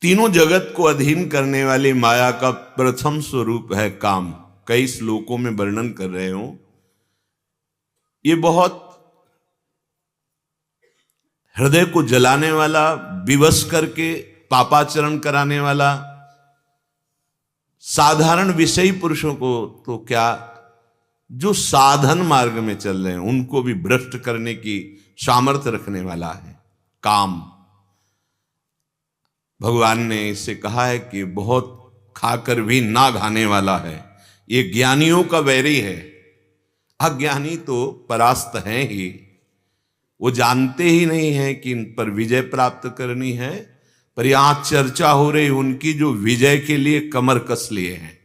तीनों जगत को अधीन करने वाली माया का प्रथम स्वरूप है काम। कई श्लोकों में वर्णन कर रहे हो। ये बहुत हृदय को जलाने वाला, विवश करके पापाचरण कराने वाला, साधारण विषयी पुरुषों को तो क्या, जो साधन मार्ग में चल रहे हैं उनको भी भ्रष्ट करने की सामर्थ्य रखने वाला है काम। भगवान ने इसे कहा है कि बहुत खाकर भी ना खाने वाला है। ये ज्ञानियों का वैरी है। अज्ञानी तो परास्त हैं ही, वो जानते ही नहीं है कि इन पर विजय प्राप्त करनी है। पर यहां चर्चा हो रही उनकी जो विजय के लिए कमर कस लिए हैं।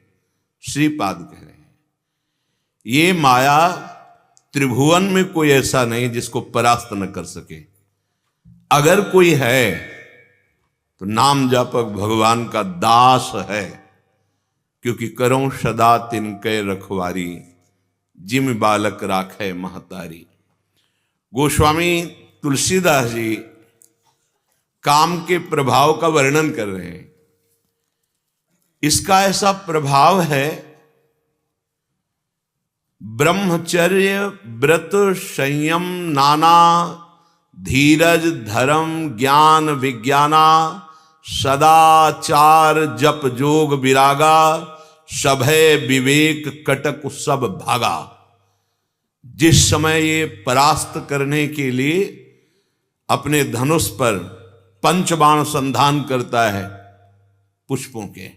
श्रीपाद कह रहे हैं ये माया त्रिभुवन में कोई ऐसा नहीं जिसको परास्त न कर सके। अगर कोई है तो नाम जापक भगवान का दास है, क्योंकि करो सदा तिनके रखवारी, जिम बालक राखे महतारी। गोस्वामी तुलसीदास जी काम के प्रभाव का वर्णन कर रहे हैं। इसका ऐसा प्रभाव है, ब्रह्मचर्य व्रत संयम नाना, धीरज धर्म ज्ञान विज्ञाना, सदाचार जप जोग विरागा, सभय विवेक कटक सब भागा। जिस समय ये परास्त करने के लिए अपने धनुष पर पंचबाण संधान करता है पुष्पों के,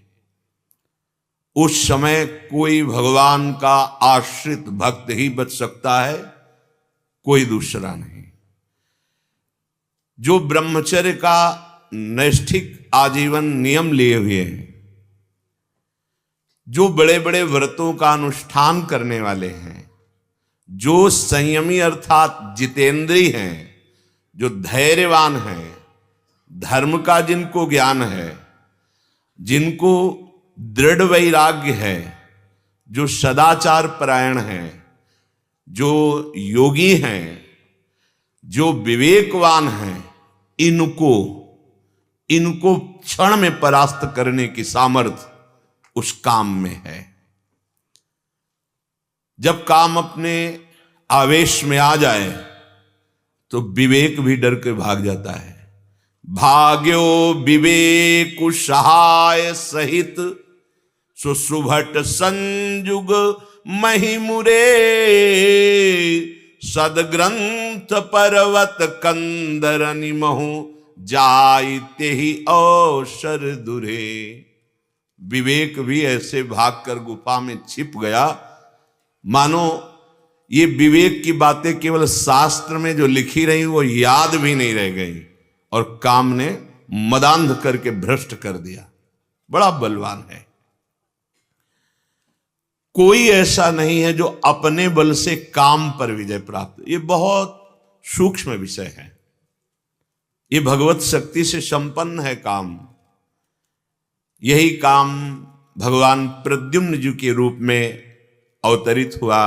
उस समय कोई भगवान का आश्रित भक्त ही बच सकता है, कोई दूसरा नहीं। जो ब्रह्मचर्य का नैष्ठिक आजीवन नियम लिए हुए हैं, जो बड़े बड़े व्रतों का अनुष्ठान करने वाले हैं, जो संयमी अर्थात जितेंद्री हैं, जो धैर्यवान हैं, धर्म का जिनको ज्ञान है, जिनको दृढ़ वैराग्य है, जो सदाचार परायण हैं, जो योगी हैं, जो विवेकवान हैं, इनको क्षण में परास्त करने की सामर्थ्य उस काम में है। जब काम अपने आवेश में आ जाए तो विवेक भी डर के भाग जाता है। भाग्यो विवेक सहाय सहित, सुसुभट संजुग महिमुरे, सदग्रंथ पर्वत कंदर निमहु, जाइते ही अवसर दुरे। विवेक भी ऐसे भागकर गुफा में छिप गया, मानो ये विवेक की बातें केवल शास्त्र में जो लिखी रही वो याद भी नहीं रह गई, और काम ने मदांध करके भ्रष्ट कर दिया। बड़ा बलवान है। कोई ऐसा नहीं है जो अपने बल से काम पर विजय प्राप्त। ये बहुत सूक्ष्म विषय है। ये भगवत शक्ति से संपन्न है काम। यही काम भगवान प्रद्युम्न जी के रूप में अवतरित हुआ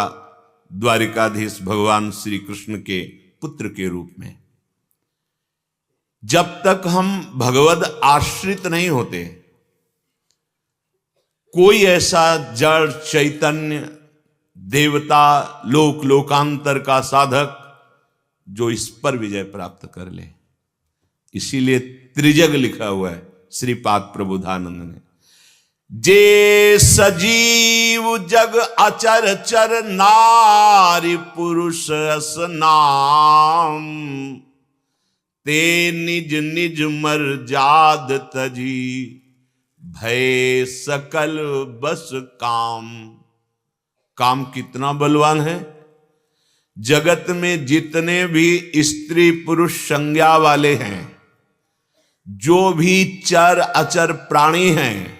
द्वारिकाधीश भगवान श्री कृष्ण के पुत्र के रूप में। जब तक हम भगवद आश्रित नहीं होते, कोई ऐसा जड़ चैतन्य देवता लोक लोकांतर का साधक जो इस पर विजय प्राप्त कर ले। इसीलिए त्रिजग लिखा हुआ है श्रीपाद प्रबोधानंद ने। जे सजीव जग अचर चर, नारी पुरुष अस नाम, ते निज निज मर्याद तजी, भय सकल बस काम। काम कितना बलवान है। जगत में जितने भी स्त्री पुरुष संज्ञा वाले हैं, जो भी चर अचर प्राणी हैं,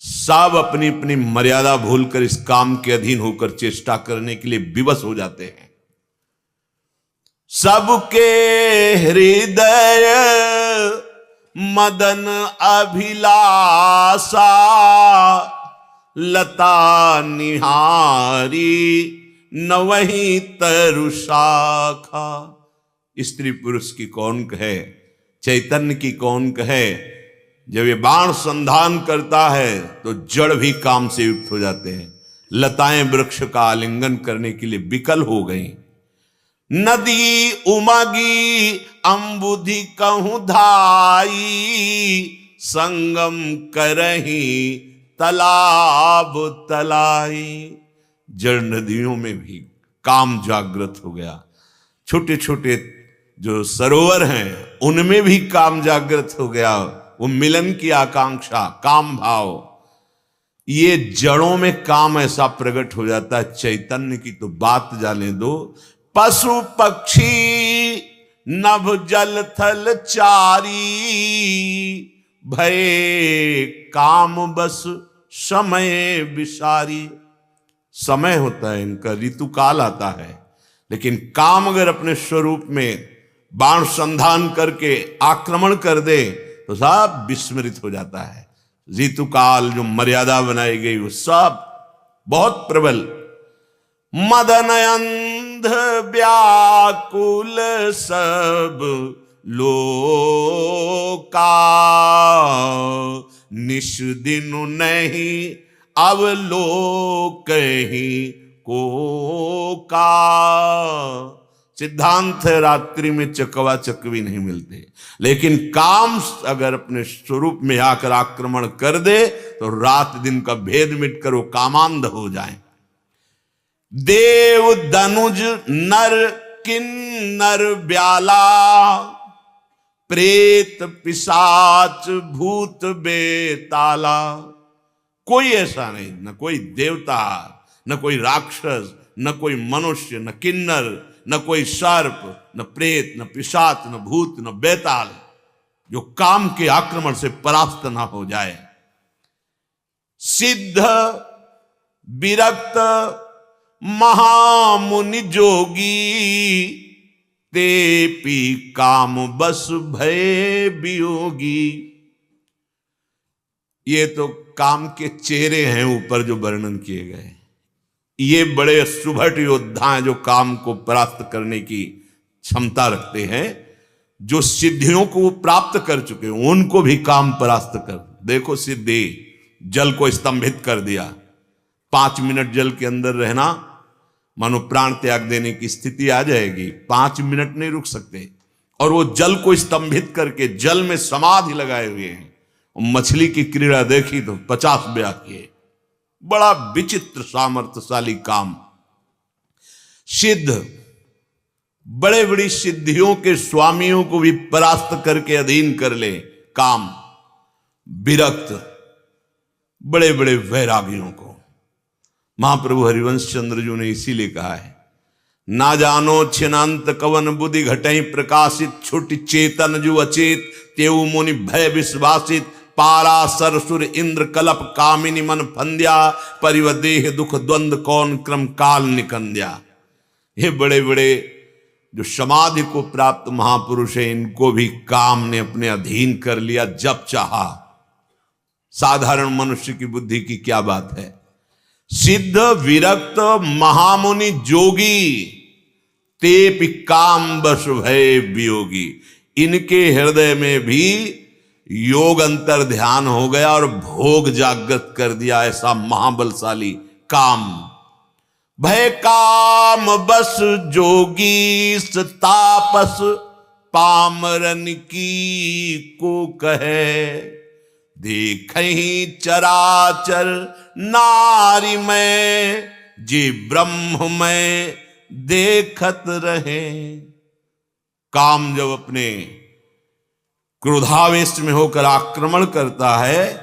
सब अपनी अपनी मर्यादा भूलकर इस काम के अधीन होकर चेष्टा करने के लिए विवश हो जाते हैं। सबके हृदय मदन अभिलाषा, लता निहारी न वही तरु शाखा। स्त्री पुरुष की कौन कहे, चैतन्य की कौन कहे, जब ये बाण संधान करता है तो जड़ भी काम से युक्त हो जाते हैं। लताएं वृक्ष का आलिंगन करने के लिए विकल हो गई। नदी उमगी अंबुधि कहूं धाई, संगम करही तालाब तलाई। जड़ नदियों में भी काम जागृत हो गया। छोटे छोटे जो सरोवर हैं उनमें भी काम जागृत हो गया। वो मिलन की आकांक्षा, काम भाव, ये जड़ों में काम ऐसा प्रकट हो जाता है। चैतन्य की तो बात जाने दो। पशु पक्षी नभ जल थल चारी, भय काम बस समय विसारी। समय होता है इनका, ऋतु काल आता है, लेकिन काम अगर अपने स्वरूप में बाण संधान करके आक्रमण कर दे तो सब विस्मृत हो जाता है। ऋतु काल जो मर्यादा बनाई गई वो सब बहुत प्रबल। मदन अंध व्याकुल सब लोका, निश दिन नहीं अवलोक कहीं को का। सिद्धांत है रात्रि में चकवा चकवी नहीं मिलते, लेकिन काम अगर अपने स्वरूप में आकर आक्रमण कर दे तो रात दिन का भेद मिटकर वो कामांध हो जाए। देव दनुज नर किन्नर ब्याला, प्रेत पिशाच भूत बेताला। कोई ऐसा नहीं, न कोई देवता, न कोई राक्षस, न कोई मनुष्य, न किन्नर, न कोई सर्प, न प्रेत, न पिशाच, न भूत, न बेताल, जो काम के आक्रमण से परास्त ना हो जाए। सिद्ध विरक्त महामुनि जोगी, ते पी काम बस भय वियोगी। ये तो काम के चेहरे हैं ऊपर जो वर्णन किए गए। ये बड़े सुभट योद्धा हैं जो काम को परास्त करने की क्षमता रखते हैं। जो सिद्धियों को प्राप्त कर चुके हैं उनको भी काम परास्त कर। देखो सिद्धि, जल को स्तंभित कर दिया। 5 मिनट जल के अंदर रहना मानो प्राण त्याग देने की स्थिति आ जाएगी। 5 मिनट नहीं रुक सकते। और वो जल को स्तंभित करके जल में समाधि लगाए हुए हैं। मछली की क्रीड़ा देखी तो 50 ब्याह किए। बड़ा विचित्र सामर्थ्यशाली काम। सिद्ध, बड़े बड़ी सिद्धियों के स्वामियों को भी परास्त करके अधीन कर ले काम। विरक्त, बड़े बड़े वैरागियों को। महाप्रभु हरिवंश चंद्र जी ने इसीलिए कहा है, ना जानो छिनांत कवन बुद्धि घटई प्रकाशित, छुट चेतन जो अचेत तेऊ मुनि भय विश्वासित, पारा सरसुर इंद्र कलप कामिनी मन फंद्या, परिवदेह दुख द्वंद कौन क्रम काल निकंद्या। ये बड़े बड़े जो समाधि को प्राप्त महापुरुष है, इनको भी काम ने अपने अधीन कर लिया जब चाहा। साधारण मनुष्य की बुद्धि की क्या बात है। सिद्ध विरक्त महामुनि जोगी, ते काम बस भय वियोगी। इनके हृदय में भी योग अंतर ध्यान हो गया और भोग जागृत कर दिया। ऐसा महाबलशाली काम। भय काम बस जोगी तापस, पामरन की को कहे, देखहि चराचर नारी में, जी ब्रह्म में देखत रहे। काम जब अपने क्रोधावेश में होकर आक्रमण करता है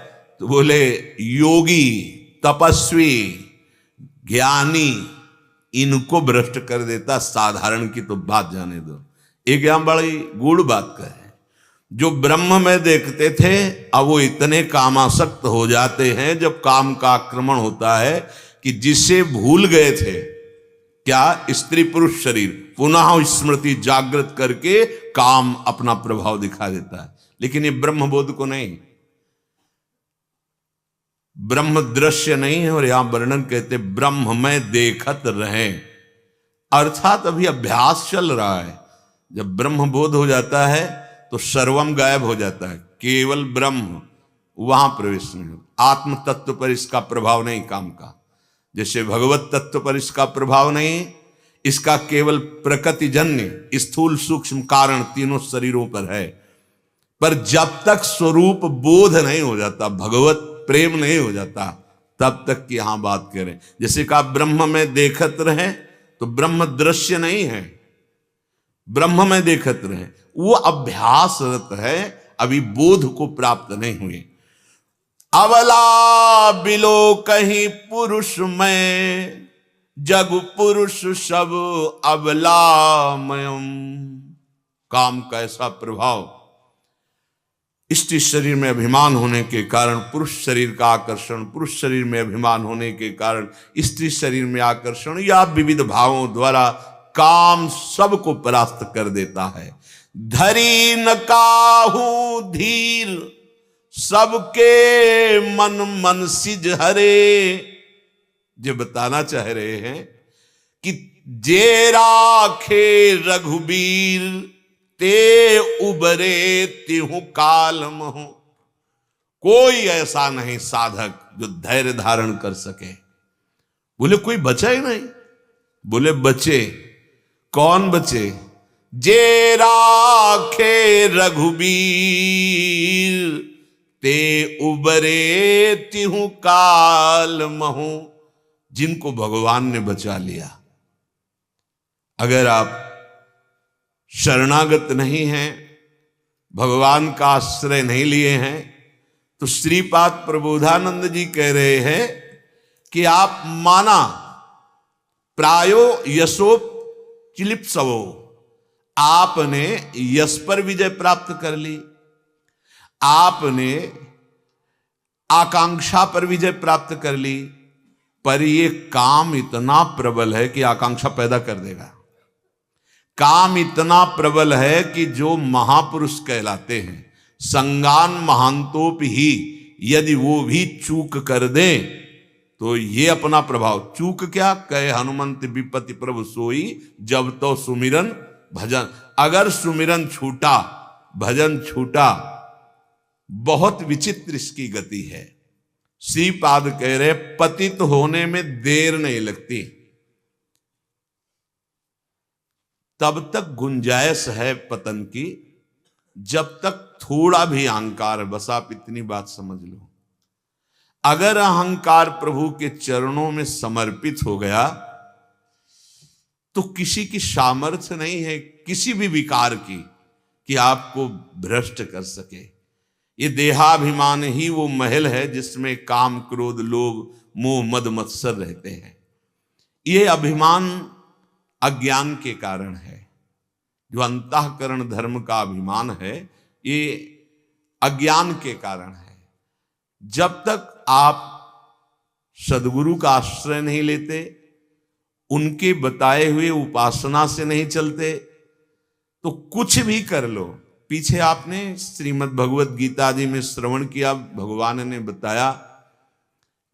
तो बोले योगी, तपस्वी, ज्ञानी, इनको भ्रष्ट कर देता। साधारण की तो बात जाने दो। एक यहां बड़ी गूढ़ बात का है। जो ब्रह्म में देखते थे अब वो इतने कामासक्त हो जाते हैं जब काम का आक्रमण होता है कि जिसे भूल गए थे, क्या स्त्री पुरुष शरीर, पुनः स्मृति जागृत करके काम अपना प्रभाव दिखा देता है। लेकिन ये ब्रह्म बोध को नहीं, ब्रह्म दृश्य नहीं है। और यहां वर्णन कहते ब्रह्म में देखत रहे, अर्थात अभी अभ्यास चल रहा है। जब ब्रह्म बोध हो जाता है तो सर्वम गायब हो जाता है, केवल ब्रह्म। वहां प्रवेश नहीं होता। आत्म तत्व पर इसका प्रभाव नहीं काम का, जैसे भगवत तत्व पर इसका प्रभाव नहीं, इसका केवल प्रकृतिजन्य स्थूल सूक्ष्म कारण तीनों शरीरों पर है। पर जब तक स्वरूप बोध नहीं हो जाता, भगवत प्रेम नहीं हो जाता, तब तक की यहां बात करें। जैसे कहा ब्रह्म में देखत रहे, तो ब्रह्म दृश्य नहीं है, ब्रह्म में देखत रहे, वो अभ्यासरत है, अभी बोध को प्राप्त नहीं हुए। अबला बिलो कहीं पुरुष में, जग पुरुष सब अबलामयम। काम का ऐसा प्रभाव, स्त्री शरीर में अभिमान होने के कारण पुरुष शरीर का आकर्षण, पुरुष शरीर में अभिमान होने के कारण स्त्री शरीर में आकर्षण, या विविध भावों द्वारा काम सबको परास्त कर देता है। धरी न काहू धीर, सबके मन मन सिज हरे। जो बताना चाह रहे हैं कि जे राखे रघुबीर, ते उबरे तिहु काल महु। कोई ऐसा नहीं साधक जो धैर्य धारण कर सके। बोले कोई बचा ही नहीं, बोले बचे। कौन बचे? जे राखे रघुबीर, ते उबरे तिहु काल महु। जिनको भगवान ने बचा लिया। अगर आप शरणागत नहीं हैं, भगवान का आश्रय नहीं लिए हैं, तो श्रीपाद प्रबोधानंद जी कह रहे हैं कि आप माना प्रायो यशो चिलिप्सवो, आपने यश पर विजय प्राप्त कर ली, आपने आकांक्षा पर विजय प्राप्त कर ली, पर ये काम इतना प्रबल है कि आकांक्षा पैदा कर देगा। काम इतना प्रबल है कि जो महापुरुष कहलाते हैं, संगान महांतोप ही, यदि वो भी चूक कर दें तो ये अपना प्रभाव, चूक क्या कहे हनुमंत विपत्ति प्रभु सोई, जब तो सुमिरन भजन। अगर सुमिरन छूटा, भजन छूटा, बहुत विचित्र इसकी गति है। श्रीपाद कह रहे पतित होने में देर नहीं लगती, तब तक गुंजाइश है पतन की, जब तक थोड़ा भी अहंकार है। बस आप इतनी बात समझ लो, अगर अहंकार प्रभु के चरणों में समर्पित हो गया तो किसी की सामर्थ्य नहीं है, किसी भी विकार की, कि आपको भ्रष्ट कर सके। ये देहाभिमान ही वो महल है जिसमें काम क्रोध लोभ मोह मद मत्सर रहते हैं। ये अभिमान अज्ञान के कारण है। जो अंतःकरण धर्म का अभिमान है, ये अज्ञान के कारण है। जब तक आप सदगुरु का आश्रय नहीं लेते, उनके बताए हुए उपासना से नहीं चलते, तो कुछ भी कर लो। पीछे आपने श्रीमद् भगवत गीता आदि में श्रवण किया, भगवान ने बताया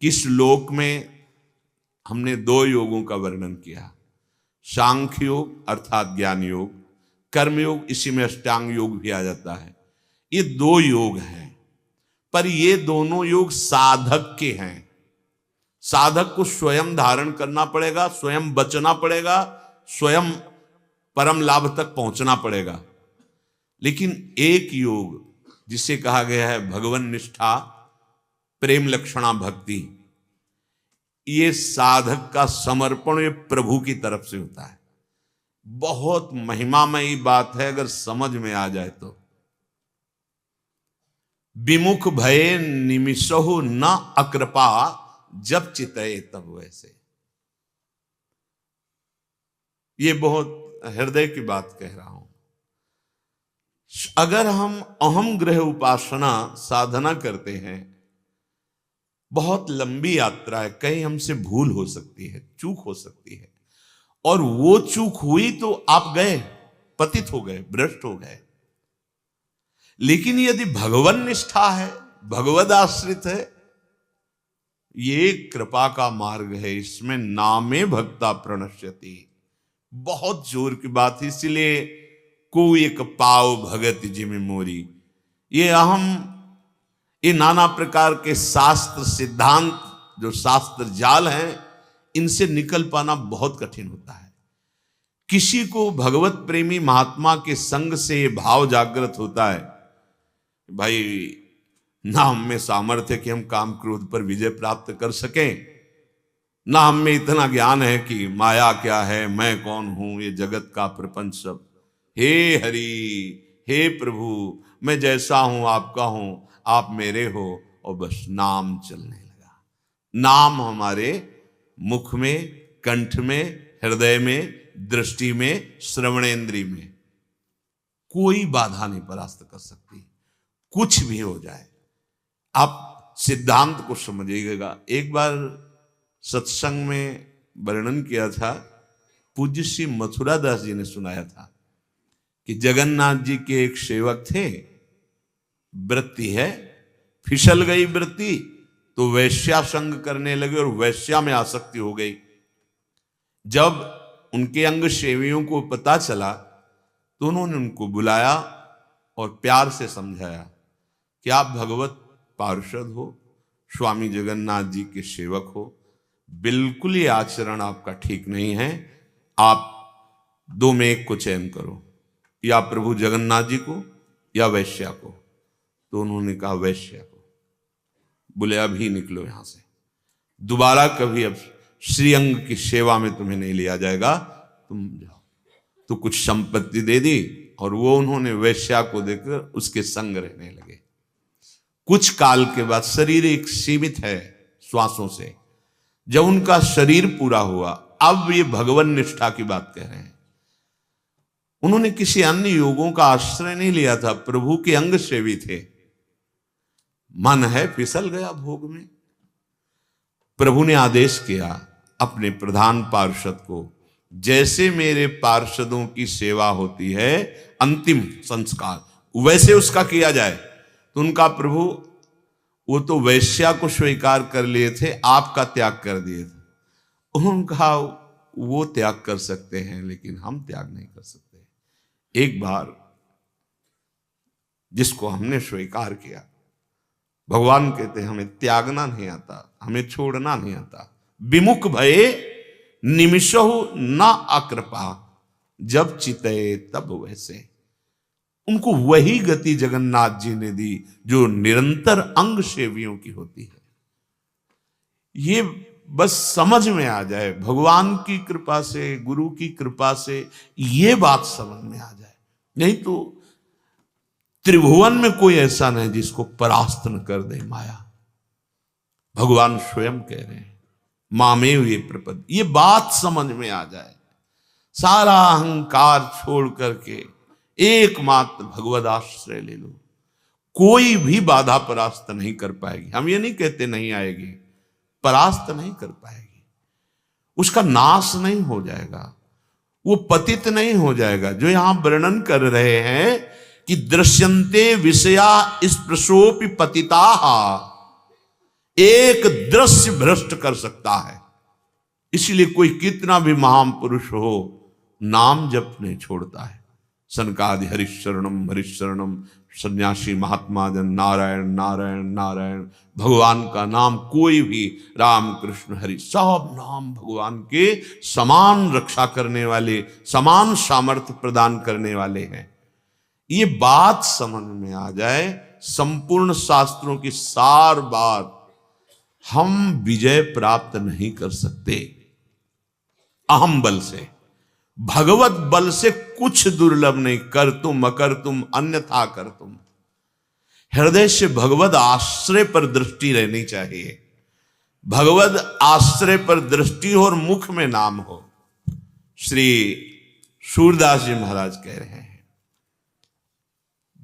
कि इस श्लोक में हमने 2 योगों का वर्णन किया, सांख्य योग अर्थात ज्ञान योग, कर्मयोग, इसी में अष्टांग योग भी आ जाता है। ये 2 योग हैं, पर ये दोनों योग साधक के हैं। साधक को स्वयं धारण करना पड़ेगा, स्वयं बचना पड़ेगा, स्वयं परम लाभ तक पहुंचना पड़ेगा। लेकिन एक योग जिसे कहा गया है भगवन निष्ठा प्रेम लक्षणा भक्ति, ये साधक का समर्पण ये प्रभु की तरफ से होता है। बहुत महिमामयी बात है अगर समझ में आ जाए तो। विमुख भये निमिषहु न अकृपा, जब चितये तब वैसे। ये बहुत हृदय की बात कह रहा हूं। अगर हम अहम ग्रह उपासना साधना करते हैं, बहुत लंबी यात्रा है, कहीं हमसे भूल हो सकती है, चूक हो सकती है, और वो चूक हुई तो आप गए, पतित हो गए, भ्रष्ट हो गए। लेकिन यदि भगवन निष्ठा है, भगवद आश्रित है, ये कृपा का मार्ग है, इसमें नामे भक्ता प्रणश्यति। बहुत जोर की बात है, इसलिए को एक पाव भगत जिमि मोरी। ये अहम ये नाना प्रकार के शास्त्र सिद्धांत, जो शास्त्र जाल हैं, इनसे निकल पाना बहुत कठिन होता है। किसी को भगवत प्रेमी महात्मा के संग से ये भाव जागृत होता है, भाई ना हम में सामर्थ्य कि हम काम क्रोध पर विजय प्राप्त कर सकें, ना हम में इतना ज्ञान है कि माया क्या है, मैं कौन हूं, ये जगत का प्रपंच सब। हे हरि, हे प्रभु, मैं जैसा हूं आपका हूं, आप मेरे हो, और बस नाम चलने लगा। नाम हमारे मुख में, कंठ में, हृदय में, दृष्टि में, श्रवणेंद्री में कोई बाधा नहीं परास्त कर सकती, कुछ भी हो जाए। आप सिद्धांत को समझिएगा। एक बार सत्संग में वर्णन किया था, पूज्य श्री मथुरा दास जी ने सुनाया था कि जगन्नाथ जी के एक सेवक थे, वृत्ति है, फिसल गई वृत्ति तो वैश्या संग करने लगे और वैश्या में आसक्ति हो गई। जब उनके अंग सेवियों को पता चला तो उन्होंने उनको बुलाया और प्यार से समझाया कि आप भगवत पार्षद हो, स्वामी जगन्नाथ जी के सेवक हो, बिल्कुल ये आचरण आपका ठीक नहीं है, आप दो में एक को चयन करो, या प्रभु जगन्नाथ जी को या वैश्या को। तो उन्होंने कहा वैश्या को। बोले अभी निकलो यहां से, दोबारा कभी अब श्रीअंग की सेवा में तुम्हें नहीं लिया जाएगा, तुम जाओ। तो कुछ संपत्ति दे दी और वो उन्होंने वैश्या को देकर उसके संग रहने लगे। कुछ काल के बाद, शरीर एक सीमित है श्वासों से, जब उनका शरीर पूरा हुआ, अब ये भगवान निष्ठा की बात कह रहे हैं, उन्होंने किसी अन्य योगों का आश्रय नहीं लिया था, प्रभु के अंग सेवी थे। मन है फिसल गया भोग में। प्रभु ने आदेश किया अपने प्रधान पार्षद को, जैसे मेरे पार्षदों की सेवा होती है अंतिम संस्कार, वैसे उसका किया जाए। तो उनका प्रभु, वो तो वैश्या को स्वीकार कर लिए थे, आपका त्याग कर दिए थे। उन्होंने कहा वो त्याग कर सकते हैं लेकिन हम त्याग नहीं कर सकते। एक बार जिसको हमने स्वीकार किया, भगवान कहते हैं हमें त्यागना नहीं आता, हमें छोड़ना नहीं आता। विमुख भये निमिषहु न अकृपा, जब चितये तब वैसे। उनको वही गति जगन्नाथ जी ने दी जो निरंतर अंग सेवियों की होती है। ये बस समझ में आ जाए, भगवान की कृपा से, गुरु की कृपा से ये बात समझ में आ जाए, नहीं तो त्रिभुवन में कोई ऐसा नहीं जिसको परास्त न कर दे माया। भगवान स्वयं कह रहे हैं मामेव ये प्रपद, ये बात समझ में आ जाए, सारा अहंकार छोड़ करके एकमात्र भगवद आश्रय ले लो, कोई भी बाधा परास्त नहीं कर पाएगी। हम ये नहीं कहते नहीं आएगी, परास्त नहीं कर पाएगी, उसका नाश नहीं हो जाएगा, वो पतित नहीं हो जाएगा। जो यहां वर्णन कर रहे हैं कि दृश्यन्ते विषया स्पृशोपि पतिताः, एक दृश्य भ्रष्ट कर सकता है। इसलिए कोई कितना भी महान पुरुष हो, नाम जप नहीं छोड़ता है। सनकादि हरिशरणम हरिशरणम, सन्यासी महात्मा जन नारायण नारायण नारायण, भगवान का नाम कोई भी, राम कृष्ण हरि, सब नाम भगवान के समान रक्षा करने वाले, समान सामर्थ्य प्रदान करने वाले हैं। ये बात समझ में आ जाए, संपूर्ण शास्त्रों की सार बात, हम विजय प्राप्त नहीं कर सकते अहम बल से, भगवत बल से कुछ दुर्लभ नहीं। कर तुम अकर तुम अन्यथा कर तुम, हृदय से भगवत आश्रय पर दृष्टि रहनी चाहिए। भगवत आश्रय पर दृष्टि हो और मुख में नाम हो। श्री सूरदास जी महाराज कह रहे हैं,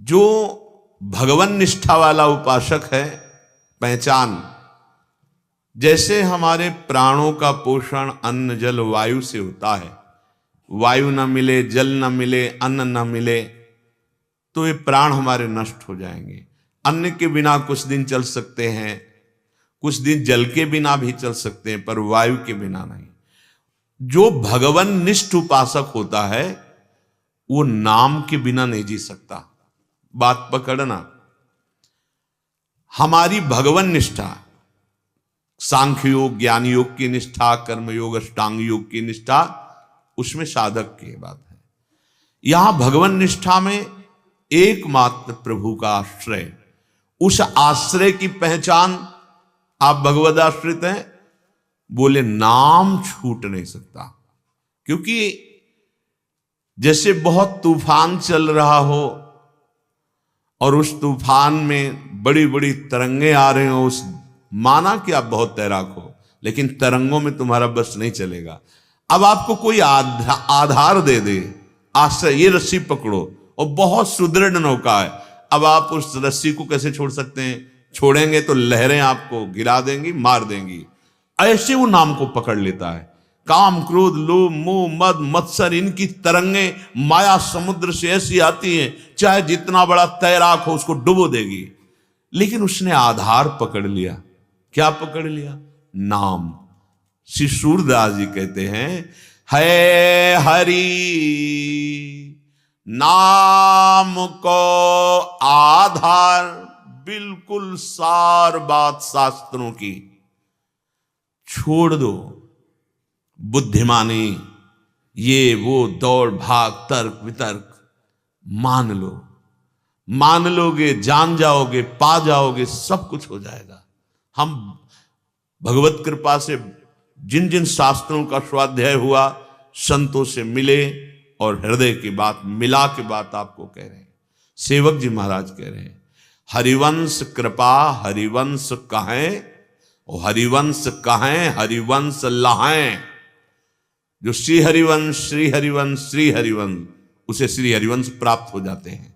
जो भगवन निष्ठा वाला उपासक है, पहचान, जैसे हमारे प्राणों का पोषण अन्न जल वायु से होता है, वायु न मिले, जल न मिले, अन्न न मिले तो ये प्राण हमारे नष्ट हो जाएंगे। अन्न के बिना कुछ दिन चल सकते हैं, कुछ दिन जल के बिना भी चल सकते हैं, पर वायु के बिना नहीं। जो भगवन निष्ठ उपासक होता है वो नाम के बिना नहीं जी सकता। बात पकड़ना, हमारी भगवन निष्ठा, सांख्य योग, ज्ञान योग की निष्ठा, कर्म योग, अष्टांग योग की निष्ठा, उसमें साधक की बात है। यहां भगवन निष्ठा में एकमात्र प्रभु का आश्रय, उस आश्रय की पहचान, आप भगवद आश्रित हैं, बोले नाम छूट नहीं सकता। क्योंकि जैसे बहुत तूफान चल रहा हो और उस तूफान में बड़ी बड़ी तरंगे आ रहे हो, उस माना कि आप बहुत तैराक हो, लेकिन तरंगों में तुम्हारा बस नहीं चलेगा। अब आपको कोई आधार दे दे, आश्रय, ये रस्सी पकड़ो, और बहुत सुदृढ़ नौका है, अब आप उस रस्सी को कैसे छोड़ सकते हैं? छोड़ेंगे तो लहरें आपको गिरा देंगी, मार देंगी। ऐसे वो नाम को पकड़ लेता है। काम, क्रोध, लोभ, मोह, मद, मत्सर, इनकी तरंगे माया समुद्र से ऐसी आती हैं, चाहे जितना बड़ा तैराक हो उसको डुबो देगी। लेकिन उसने आधार पकड़ लिया। क्या पकड़ लिया? नाम। श्री सूरदास जी कहते हैं, है हरि नाम को आधार। बिल्कुल सार बात शास्त्रों की छोड़ दो, बुद्धिमानी, ये वो दौड़ भाग तर्क वितर्क, मान लो। मान लोगे, जान जाओगे, पा जाओगे, सब कुछ हो जाएगा। हम भगवत कृपा से जिन जिन शास्त्रों का स्वाध्याय हुआ, संतों से मिले और हृदय की बात मिला के बात आपको कह रहे हैं। सेवक जी महाराज कह रहे हैं, हरिवंश कृपा हरिवंश कहें, और हरिवंश कहें हरिवंश लहाएं। जो श्री हरिवंश श्री हरिवंश श्री हरिवंश, उसे श्री हरिवंश प्राप्त हो जाते हैं।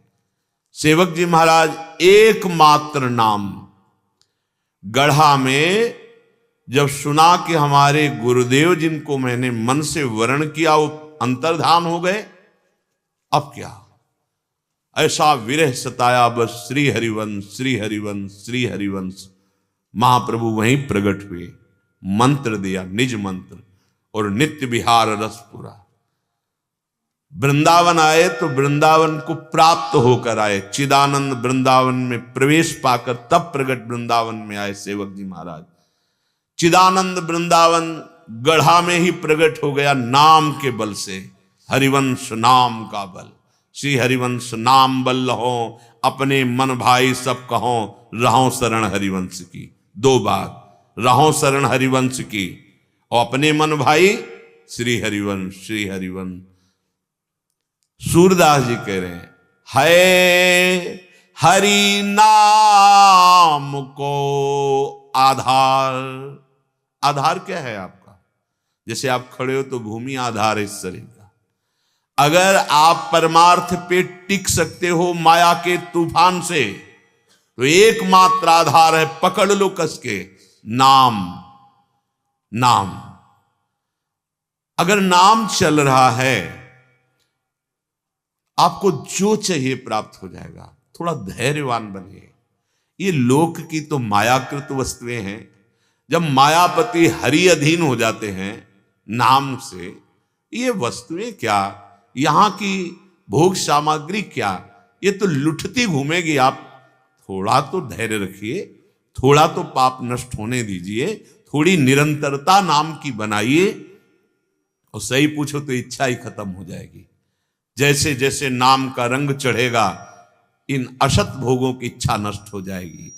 सेवक जी महाराज एकमात्र नाम गढ़ा में जब सुना कि हमारे गुरुदेव जिनको मैंने मन से वर्ण किया वो अंतर्धान हो गए, अब क्या? ऐसा विरह सताया बस श्री हरिवंश श्री हरिवंश श्री हरिवंश। महाप्रभु वहीं प्रकट हुए, मंत्र दिया, निज मंत्र, और नित्य विहार रस पूरा। वृंदावन आए तो वृंदावन को प्राप्त होकर आए, चिदानंद वृंदावन में प्रवेश पाकर तब प्रकट वृंदावन में आए सेवक जी महाराज। चिदानंद वृंदावन गढ़ा में ही प्रकट हो गया नाम के बल से, हरिवंश नाम का बल। श्री हरिवंश नाम बल हो, अपने मन भाई सब कहो, रहो शरण हरिवंश की। दो बार, रहो शरण हरिवंश की, और अपने मन भाई श्री हरिवंश श्री हरिवंश। सूरदास जी कह रहे हैं, है हरि नाम को आधार। आधार क्या है आपका? जैसे आप खड़े हो तो भूमि आधार है इस शरीर का। अगर आप परमार्थ पे टिक सकते हो माया के तूफान से, तो एकमात्र आधार है, पकड़ लो कस के, नाम। नाम, अगर नाम चल रहा है, आपको जो चाहिए प्राप्त हो जाएगा। थोड़ा धैर्यवान बनिए। ये लोक की तो मायाकृत वस्तुएं हैं। जब मायापति हरि अधीन हो जाते हैं नाम से, ये वस्तुएं क्या, यहां की भोग सामग्री क्या, ये तो लुटती घूमेगी। आप थोड़ा तो धैर्य रखिए, थोड़ा तो पाप नष्ट होने दीजिए, थोड़ी निरंतरता नाम की बनाइए, और सही पूछो तो इच्छा ही खत्म हो जाएगी। जैसे जैसे नाम का रंग चढ़ेगा, इन असत भोगों की इच्छा नष्ट हो जाएगी।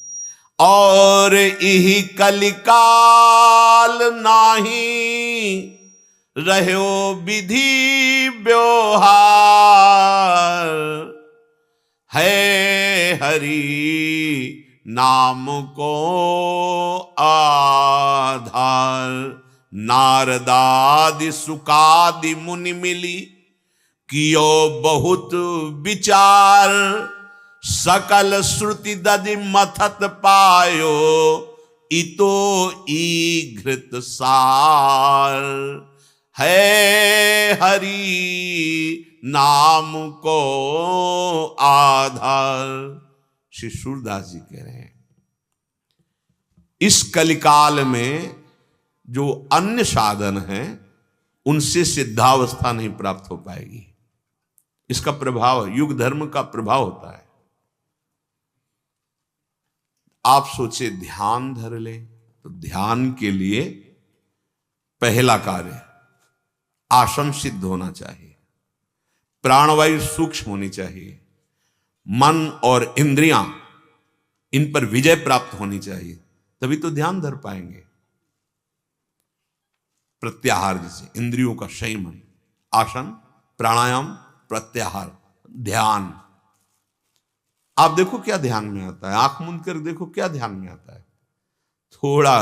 और यही कलिकाल नाही रहो विधि व्यवहार, है हरि नाम को आधार। नारदादि सुकादि मुनि मिली, कियो बहुत विचार, सकल श्रुति दधि मथत पायो, इतो घृत सार। है हरि नाम को आधार। श्री सूरदास जी कह रहे हैं, इस कलिकाल में जो अन्य साधन हैं उनसे सिद्धावस्था नहीं प्राप्त हो पाएगी। इसका प्रभाव युग धर्म का प्रभाव होता है। आप सोचे ध्यान धर ले, तो ध्यान के लिए पहला कार्य आसन सिद्ध होना चाहिए, प्राणवायु सूक्ष्म होनी चाहिए, मन और इंद्रियां इन पर विजय प्राप्त होनी चाहिए, तभी तो ध्यान धर पाएंगे। प्रत्याहार, जैसे इंद्रियों का संयमन, आसन, प्राणायाम, प्रत्याहार, ध्यान। आप देखो क्या ध्यान में आता है, आंख मूंद कर देखो क्या ध्यान में आता है। थोड़ा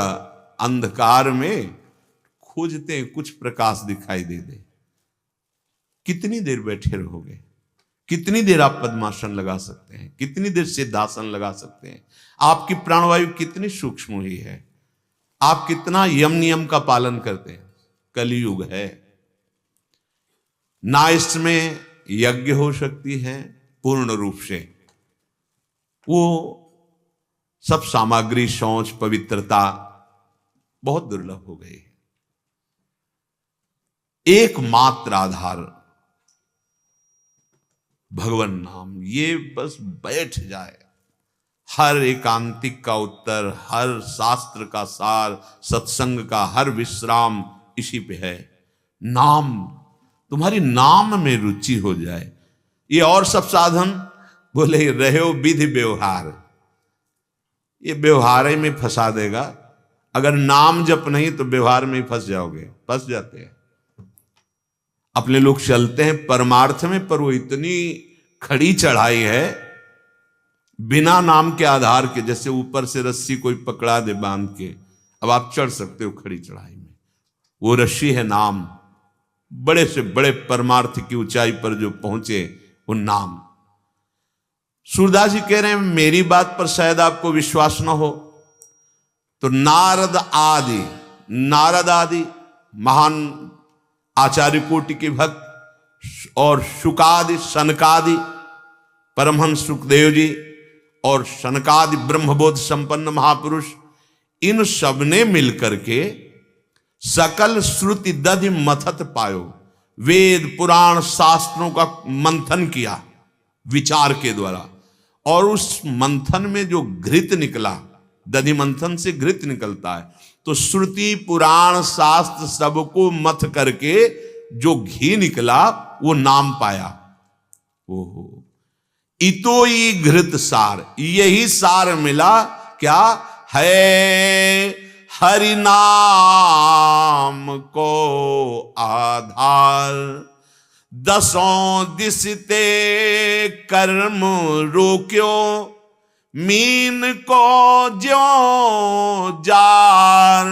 अंधकार में खोजते हैं, कुछ प्रकाश दिखाई दे। कितनी देर बैठे रहोगे, कितनी देर आप पद्मासन लगा सकते हैं, कितनी देर सिद्धासन लगा सकते हैं। आपकी प्राणवायु कितनी सूक्ष्म हुई है, आप कितना यम नियम का पालन करते हैं। कलयुग है ना, इसमें यज्ञ हो सकती है पूर्ण रूप से, वो सब सामग्री, शौच, पवित्रता बहुत दुर्लभ हो गई है। एकमात्र आधार भगवान नाम, ये बस बैठ जाए। हर एकांतिक का उत्तर, हर शास्त्र का सार, सत्संग का हर विश्राम इसी पे है। नाम, तुम्हारी नाम में रुचि हो जाए। ये और सब साधन बोले रहे हो विधि व्यवहार, ये व्यवहार में फंसा देगा। अगर नाम जप नहीं तो व्यवहार में ही फंस जाओगे, फंस जाते हैं। अपने लोग चलते हैं परमार्थ में, पर वो इतनी खड़ी चढ़ाई है बिना नाम के आधार के, जैसे ऊपर से रस्सी कोई पकड़ा दे बांध के, अब आप चढ़ सकते हो खड़ी चढ़ाई में। वो रस्सी है नाम। बड़े से बड़े परमार्थ की ऊंचाई पर जो पहुंचे वो नाम। सूरदास जी कह रहे हैं मेरी बात पर शायद आपको विश्वास न हो, तो नारद आदि महान आचार्य कोटि के भक्त और शुकादि, सनकादि, परमहंस सुखदेव जी और सनकादि ब्रह्मबोध संपन्न महापुरुष, इन सब ने मिलकर के सकल श्रुति दधि मथत पायो, वेद पुराण शास्त्रों का मंथन किया विचार के द्वारा, और उस मंथन में जो घृत निकला, दधि मंथन से घृत निकलता है, तो श्रुति पुराण शास्त्र सबको मथ करके जो घी निकला वो नाम पाया। ओहो, इतोई घृत सार, यही सार मिला। क्या है? हरि नाम को आधार, दसों दिस ते कर्म रोक्यो, मीन को ज्यो जार,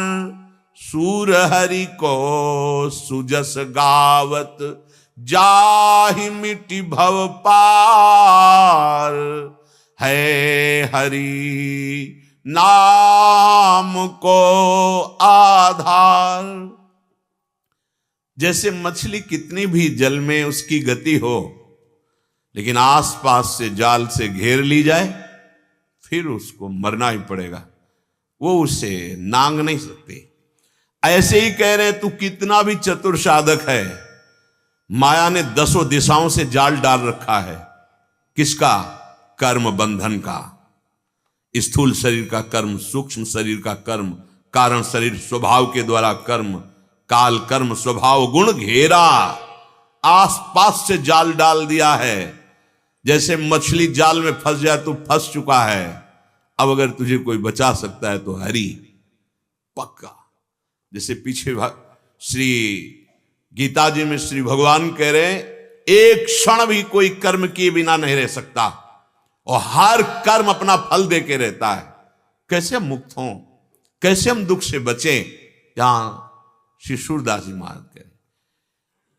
सूर हरि को सुजस गावत, जाहि मिटि भव पार, है हरि नाम को आधार। जैसे मछली कितनी भी जल में उसकी गति हो, लेकिन आसपास से जाल से घेर ली जाए फिर उसको मरना ही पड़ेगा, वो उसे नांग नहीं सकती। ऐसे ही कह रहे तू कितना भी चतुर साधक है, माया ने दसों दिशाओं से जाल डाल रखा है। किसका? कर्म बंधन का। स्थूल शरीर का कर्म, सूक्ष्म शरीर का कर्म, कारण शरीर स्वभाव के द्वारा कर्म, काल कर्म स्वभाव गुण घेरा, आसपास से जाल डाल दिया है। जैसे मछली जाल में फंस जाए तो फंस चुका है, अब अगर तुझे कोई बचा सकता है तो हरि, पक्का। जैसे पीछे श्री गीता जी में श्री भगवान कह रहे हैं एक क्षण भी कोई कर्म किए बिना नहीं रह सकता, और हर कर्म अपना फल दे के रहता है। कैसे हम मुक्त हों, कैसे हम दुख से बचें? यहां श्री सूरदास जी महाराज कह रहे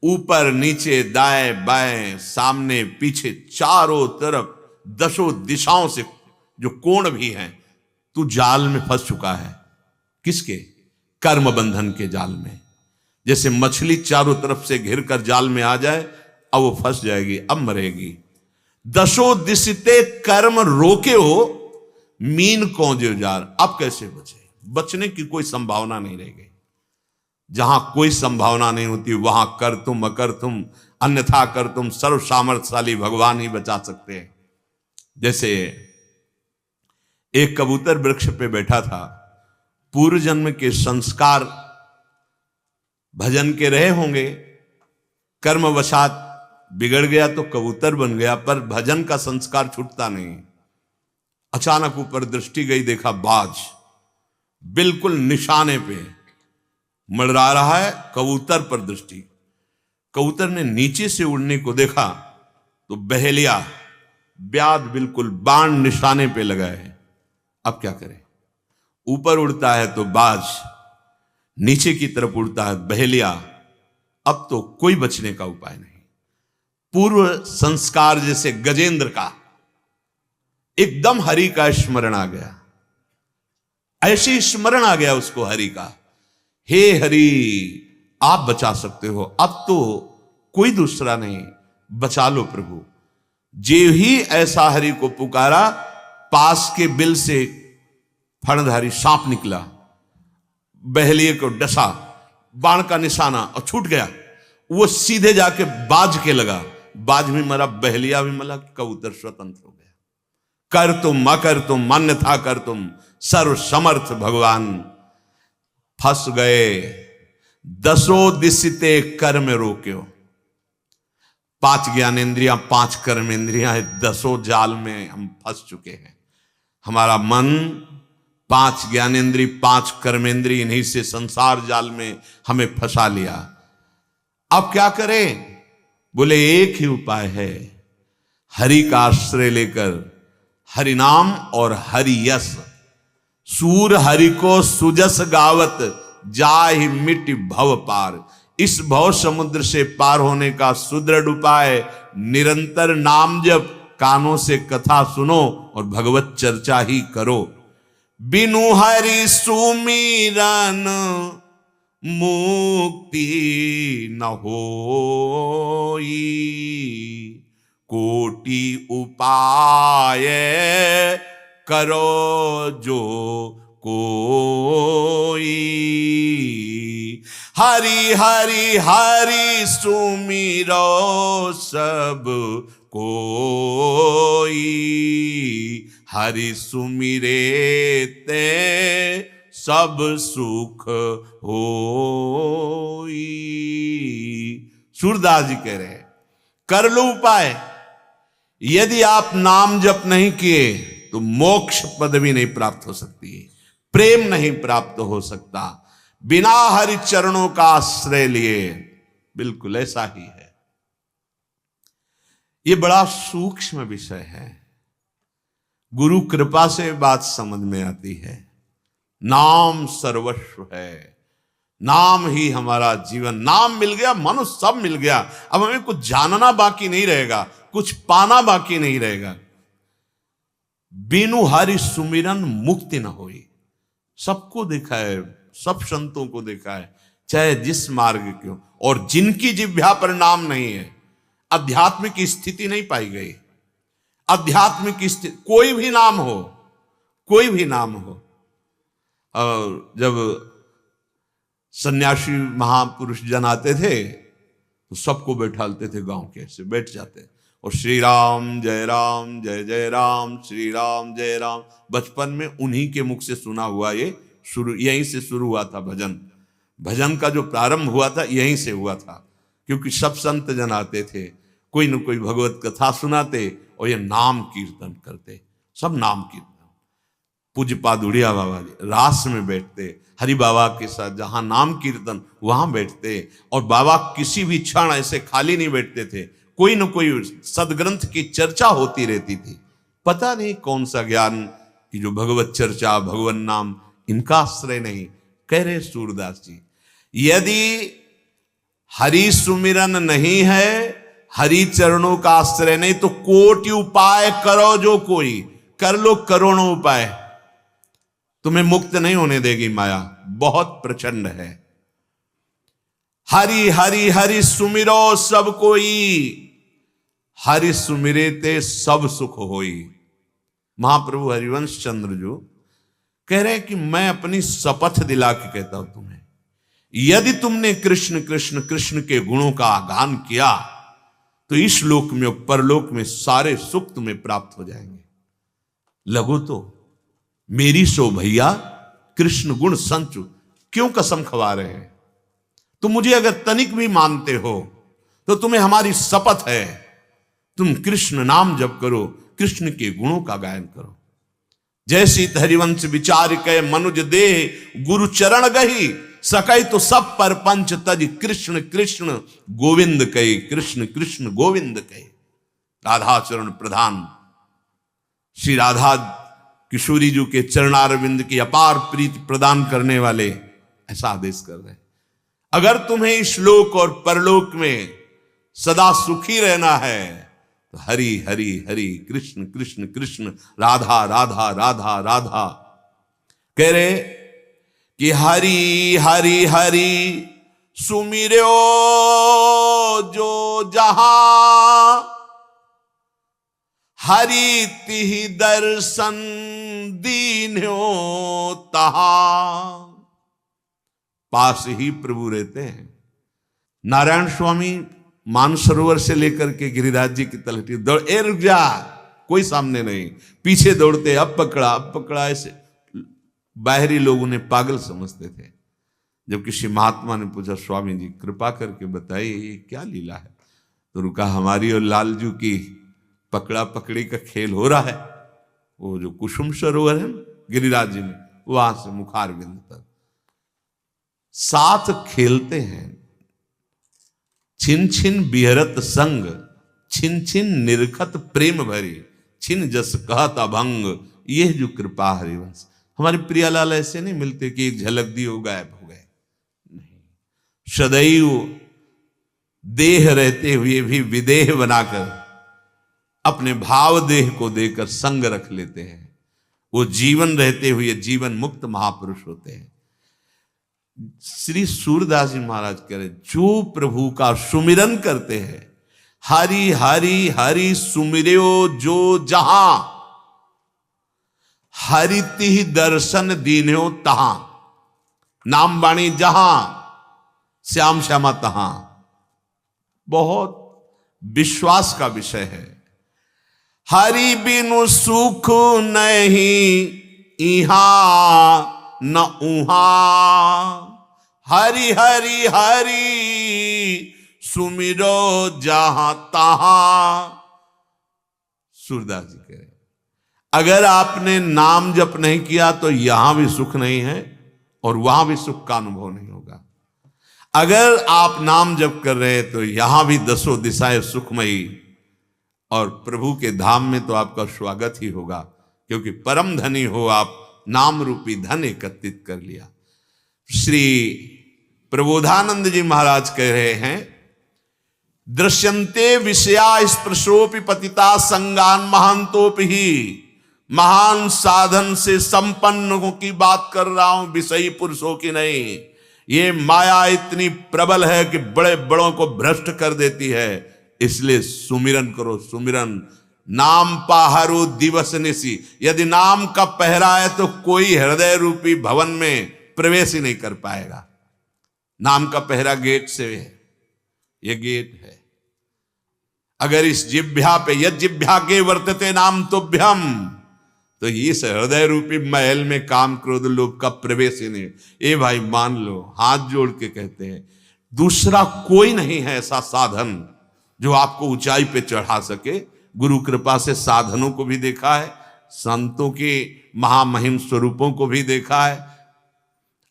ऊपर नीचे दाएं बाएं सामने पीछे चारों तरफ दसों दिशाओं से जो कोण भी हैं, तू जाल में फंस चुका है। किसके? कर्म बंधन के जाल में। जैसे मछली चारों तरफ से घिर कर जाल में आ जाए, अब वो फंस जाएगी, अब मरेगी। दसों दिशते कर्म रोके हो, मीन को जो जार, अब कैसे बचे? बचने की कोई संभावना नहीं रह गई। जहां कोई संभावना नहीं होती वहां कर तुम अकर तुम अन्यथा कर तुम सर्व सामर्थ्यशाली भगवान ही बचा सकते हैं। जैसे एक कबूतर वृक्ष पे बैठा था। पूर्व जन्म के संस्कार भजन के रहे होंगे, कर्मवशात बिगड़ गया तो कबूतर बन गया, पर भजन का संस्कार छूटता नहीं। अचानक ऊपर दृष्टि गई, देखा बाज बिल्कुल निशाने पे मंडरा रहा है। कबूतर पर दृष्टि, कबूतर ने नीचे से उड़ने को देखा तो बहेलिया ब्याद बिल्कुल बाण निशाने पे लगा है। अब क्या करे? ऊपर उड़ता है तो बाज, नीचे की तरफ उड़ता है बहेलिया। अब तो कोई बचने का उपाय नहीं। पूर्व संस्कार जैसे गजेंद्र का एकदम हरि का स्मरण आ गया, ऐसे स्मरण आ गया उसको हरि का, हे हरि आप बचा सकते हो, अब तो कोई दूसरा नहीं, बचा लो प्रभु। जे ही ऐसा हरि को पुकारा, पास के बिल से फणधारी सांप निकला, बहेलिए को डसा, बाण का निशाना और छूट गया। वो सीधे जाके बाज के लगा, बाज भी मरा, बहेलिया भी मरा, कबूतर स्वतंत्र हो गया। कर तुम मकर तुम मान्यथा कर तुम सर्व समर्थ भगवान। फंस गए दसों दिसिते कर्म रोक्यो। 5 ज्ञानेंद्रियां 5 कर्मेंद्रियां है, 10 जाल में हम फंस चुके हैं। हमारा मन 5 ज्ञानेंद्री 5 कर्मेंद्री, इन्हीं से संसार जाल में हमें फंसा लिया। अब क्या करें? बोले एक ही उपाय है, हरि का आश्रय लेकर हरि नाम और हरि यश। सूर हरि को सुजस गावत जाहि मिट भव पार। इस भव समुद्र से पार होने का सुदृढ़ उपाय निरंतर नाम जप, कानों से कथा सुनो और भगवत चर्चा ही करो। बिनु हरि सुमिरन मुक्ति न होई, कोटि उपाय करो जो कोई। हरि हरि हरि सुमिरो सब कोई, हरि सुमिरे ते सब सुख होई। सूरदास जी कह रहे हैं कर लो उपाय। यदि आप नाम जप नहीं किए तो मोक्ष पदवी नहीं प्राप्त हो सकती, प्रेम नहीं प्राप्त हो सकता, बिना हरि चरणों का आश्रय लिए। बिल्कुल ऐसा ही है। यह बड़ा सूक्ष्म विषय है, गुरु कृपा से बात समझ में आती है। नाम सर्वस्व है, नाम ही हमारा जीवन। नाम मिल गया, मनुष्य सब मिल गया। अब हमें कुछ जानना बाकी नहीं रहेगा, कुछ पाना बाकी नहीं रहेगा। बिनु हरि सुमिरन मुक्ति न होई। सबको देखा है, सब संतों को देखा है, चाहे जिस मार्ग क्यों, और जिनकी जिह्वा पर नाम नहीं है, आध्यात्मिक स्थिति नहीं पाई गई। आध्यात्मिक स्थिति, कोई भी नाम हो, कोई भी नाम हो। और जब सन्यासी महापुरुष जन आते थे तो सबको बैठालते थे, गांव के ऐसे बैठ जाते और श्री राम जय जय राम, श्री राम जय राम। बचपन में उन्हीं के मुख से सुना हुआ, ये शुरू यहीं से शुरू हुआ था। भजन का जो प्रारंभ हुआ था यहीं से हुआ था, क्योंकि सब संत जन आते थे, कोई न कोई भगवत कथा सुनाते और ये नाम कीर्तन करते, सब नाम कीर्तन। पूज्य पादुड़िया बाबा जी रास में बैठते, हरि बाबा के साथ जहां नाम कीर्तन वहां बैठते, और बाबा किसी भी क्षण ऐसे खाली नहीं बैठते थे, कोई न कोई सदग्रंथ की चर्चा होती रहती थी। पता नहीं कौन सा ज्ञान की जो भगवत चर्चा, भगवान नाम, इनका आश्रय नहीं। कह रहे सूरदास जी, यदि हरि सुमिरन नहीं है, हरि चरणों का आश्रय नहीं, तो कोटि उपाय करो जो कोई। कर लो करोड़ों उपाय, तुम्हें मुक्त नहीं होने देगी माया, बहुत प्रचंड है। हरि हरि हरि सुमिरो सब कोई, हरि सुमिरे ते सब सुख होई। महाप्रभु हरिवंश चंद्र जो कह रहे हैं कि मैं अपनी शपथ दिला के कहता हूं तुम्हें, यदि तुमने कृष्ण कृष्ण कृष्ण के गुणों का गान किया तो इस लोक में और परलोक में सारे सुख तुम्हें प्राप्त हो जाएंगे। लगो तो मेरी सो भैया कृष्ण गुण संचु। क्यों कसम खवा रहे हैं? तुम मुझे अगर तनिक भी मानते हो तो तुम्हें हमारी शपथ है, तुम कृष्ण नाम जप करो, कृष्ण के गुणों का गायन करो। जैसी हरिवंश विचार के मनुज देह गुरु चरण गही, सकई तो सब पर पंच तज कृष्ण कृष्ण गोविंद कहे, कृष्ण कृष्ण गोविंद कहे। राधा चरण प्रधान श्री राधा किशोरी जी के चरणारविंद की अपार प्रीति प्रदान करने वाले ऐसा आदेश कर रहे हैं, अगर तुम्हें इस लोक और परलोक में सदा सुखी रहना है तो हरि हरि हरि कृष्ण कृष्ण कृष्ण राधा राधा राधा राधा। कह रहे कि हरि हरि हरि सुमिरो जो जहां, हरि तिहि दर्शन दीन्यो तहां। पास ही प्रभु रहते हैं। नारायण स्वामी मानसरोवर से लेकर के गिरिराज जी की तलहटी दौड़, ए रुक जा, कोई सामने नहीं, पीछे दौड़ते, अब पकड़ा, ऐसे बाहरी लोग उन्हें पागल समझते थे। जब किसी महात्मा ने पूछा, स्वामी जी कृपा करके बताइए ये क्या लीला है, तो रुका, हमारी और लालजू की पकड़ा पकड़ी का खेल हो रहा है। वो जो कुसुम सरोवर है गिरिराज जी में, वहां से मुखार बिंद तक साथ खेलते हैं। छिन छिन बिहरत संग, छिन छिन निरखत प्रेम भरी, छिन जस कहत अभंग, ये जो कृपा हरिवंश। हमारे प्रियालाल ऐसे नहीं मिलते कि एक झलक दी हो गायब हो गए, नहीं, सदैव देह रहते हुए भी विदेह बनाकर अपने भाव देह को देकर संग रख लेते हैं। वो जीवन रहते हुए जीवन मुक्त महापुरुष होते हैं। श्री सूरदास जी महाराज कह रहे, जो प्रभु का सुमिरन करते हैं, हरि हरि हरि सुमिरो जो जहां, हरि तिहि दर्शन दीन्यो तहां। नाम बाणी जहां, श्याम श्यामा तहां। बहुत विश्वास का विषय है। हरि बिनु सुख नहीं इहां न उहां, हरि हरि हरि सुमिरो जहां तहां। सूरदास जी कह रहे, अगर आपने नाम जप नहीं किया तो यहां भी सुख नहीं है और वहां भी सुख का अनुभव नहीं होगा। अगर आप नाम जप कर रहे हैं तो यहां भी दसों दिशाएं सुखमयी, और प्रभु के धाम में तो आपका स्वागत ही होगा, क्योंकि परम धनी हो आप, नाम रूपी धन एकत्रित कर लिया। श्री प्रबोधानंद जी महाराज कह रहे हैं, दृश्यन्ते विषया स्पर्शोपि पतिता संगान महांतोपि ही। महान साधन से संपन्नों की बात कर रहा हूं, विषयी पुरुषों की नहीं। ये माया इतनी प्रबल है कि बड़े बड़ों को भ्रष्ट कर देती है, इसलिए सुमिरन करो, सुमिरन। नाम पाहरो दिवस निसी, यदि नाम का पहरा है तो कोई हृदय रूपी भवन में प्रवेश ही नहीं कर पाएगा। नाम का पहरा गेट से है, ये गेट है। अगर इस जिह्वा पे यद जिह्वा के वर्तते नाम तुभ्यम, तो इस हृदय रूपी महल में काम क्रोध लोभ का प्रवेश ही नहीं। ए भाई मान लो, हाथ जोड़ के कहते हैं, दूसरा कोई नहीं है ऐसा साधन जो आपको ऊंचाई पे चढ़ा सके। गुरु कृपा से साधनों को भी देखा है, संतों के महामहिम स्वरूपों को भी देखा है।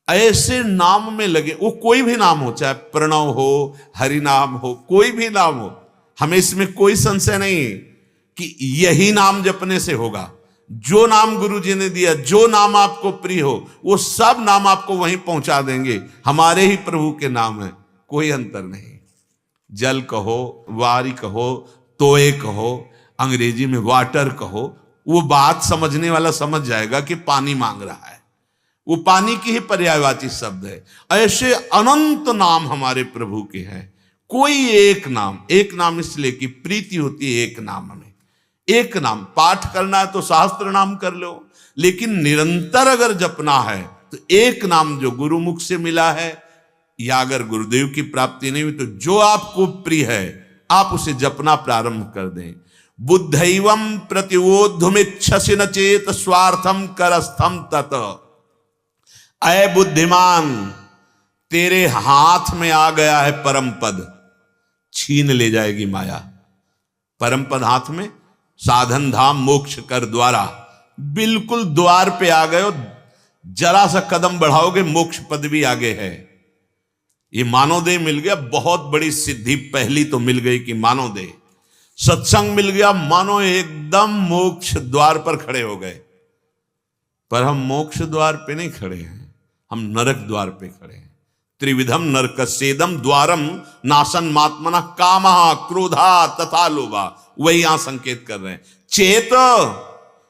ऐसे नाम में लगे, वो कोई भी नाम हो, चाहे प्रणव हो, हरि नाम हो, कोई भी नाम हो, हमें इसमें कोई संशय नहीं कि यही नाम जपने से होगा। जो नाम गुरु जी ने दिया, जो नाम आपको प्रिय हो, वो सब नाम आपको वहीं पहुंचा देंगे। हमारे ही प्रभु के नाम है, कोई अंतर नहीं। जल कहो, वारी कहो, तोए कहो, अंग्रेजी में वाटर कहो, वो बात समझने वाला समझ जाएगा कि पानी मांग रहा है, वो पानी की ही पर्यायवाची शब्द है। ऐसे अनंत नाम हमारे प्रभु के हैं। कोई एक नाम इसलिए कि प्रीति होती है एक नाम में। एक नाम पाठ करना है तो शास्त्र नाम कर लो, लेकिन निरंतर अगर जपना है तो एक नाम जो गुरुमुख से मिला है, या अगर गुरुदेव की प्राप्ति नहीं हुई तो जो आपको प्रिय है आप उसे जपना प्रारंभ कर दें। बुद्धैवं प्रतिवोद्धुमिच्छसि न चेत स्वार्थम करस्थम तत। अय बुद्धिमान, तेरे हाथ में आ गया है परम पद, छीन ले जाएगी माया। परम पद हाथ में, साधन धाम मोक्ष कर द्वारा, बिल्कुल द्वार पे आ गए हो, जरा सा कदम बढ़ाओगे मोक्ष पद भी आगे है। ये मानवदेह मिल गया, बहुत बड़ी सिद्धि पहली तो मिल गई कि मानवदेह। सत्संग मिल गया, मानो एकदम मोक्ष द्वार पर खड़े हो गए। पर हम मोक्ष द्वार पे नहीं खड़े हैं, हम नरक द्वार पे खड़े हैं। त्रिविधम नरकस्येदम द्वारम नासन मात्मना कामः क्रोधा तथा लोभा, वही यहां संकेत कर रहे हैं। चेत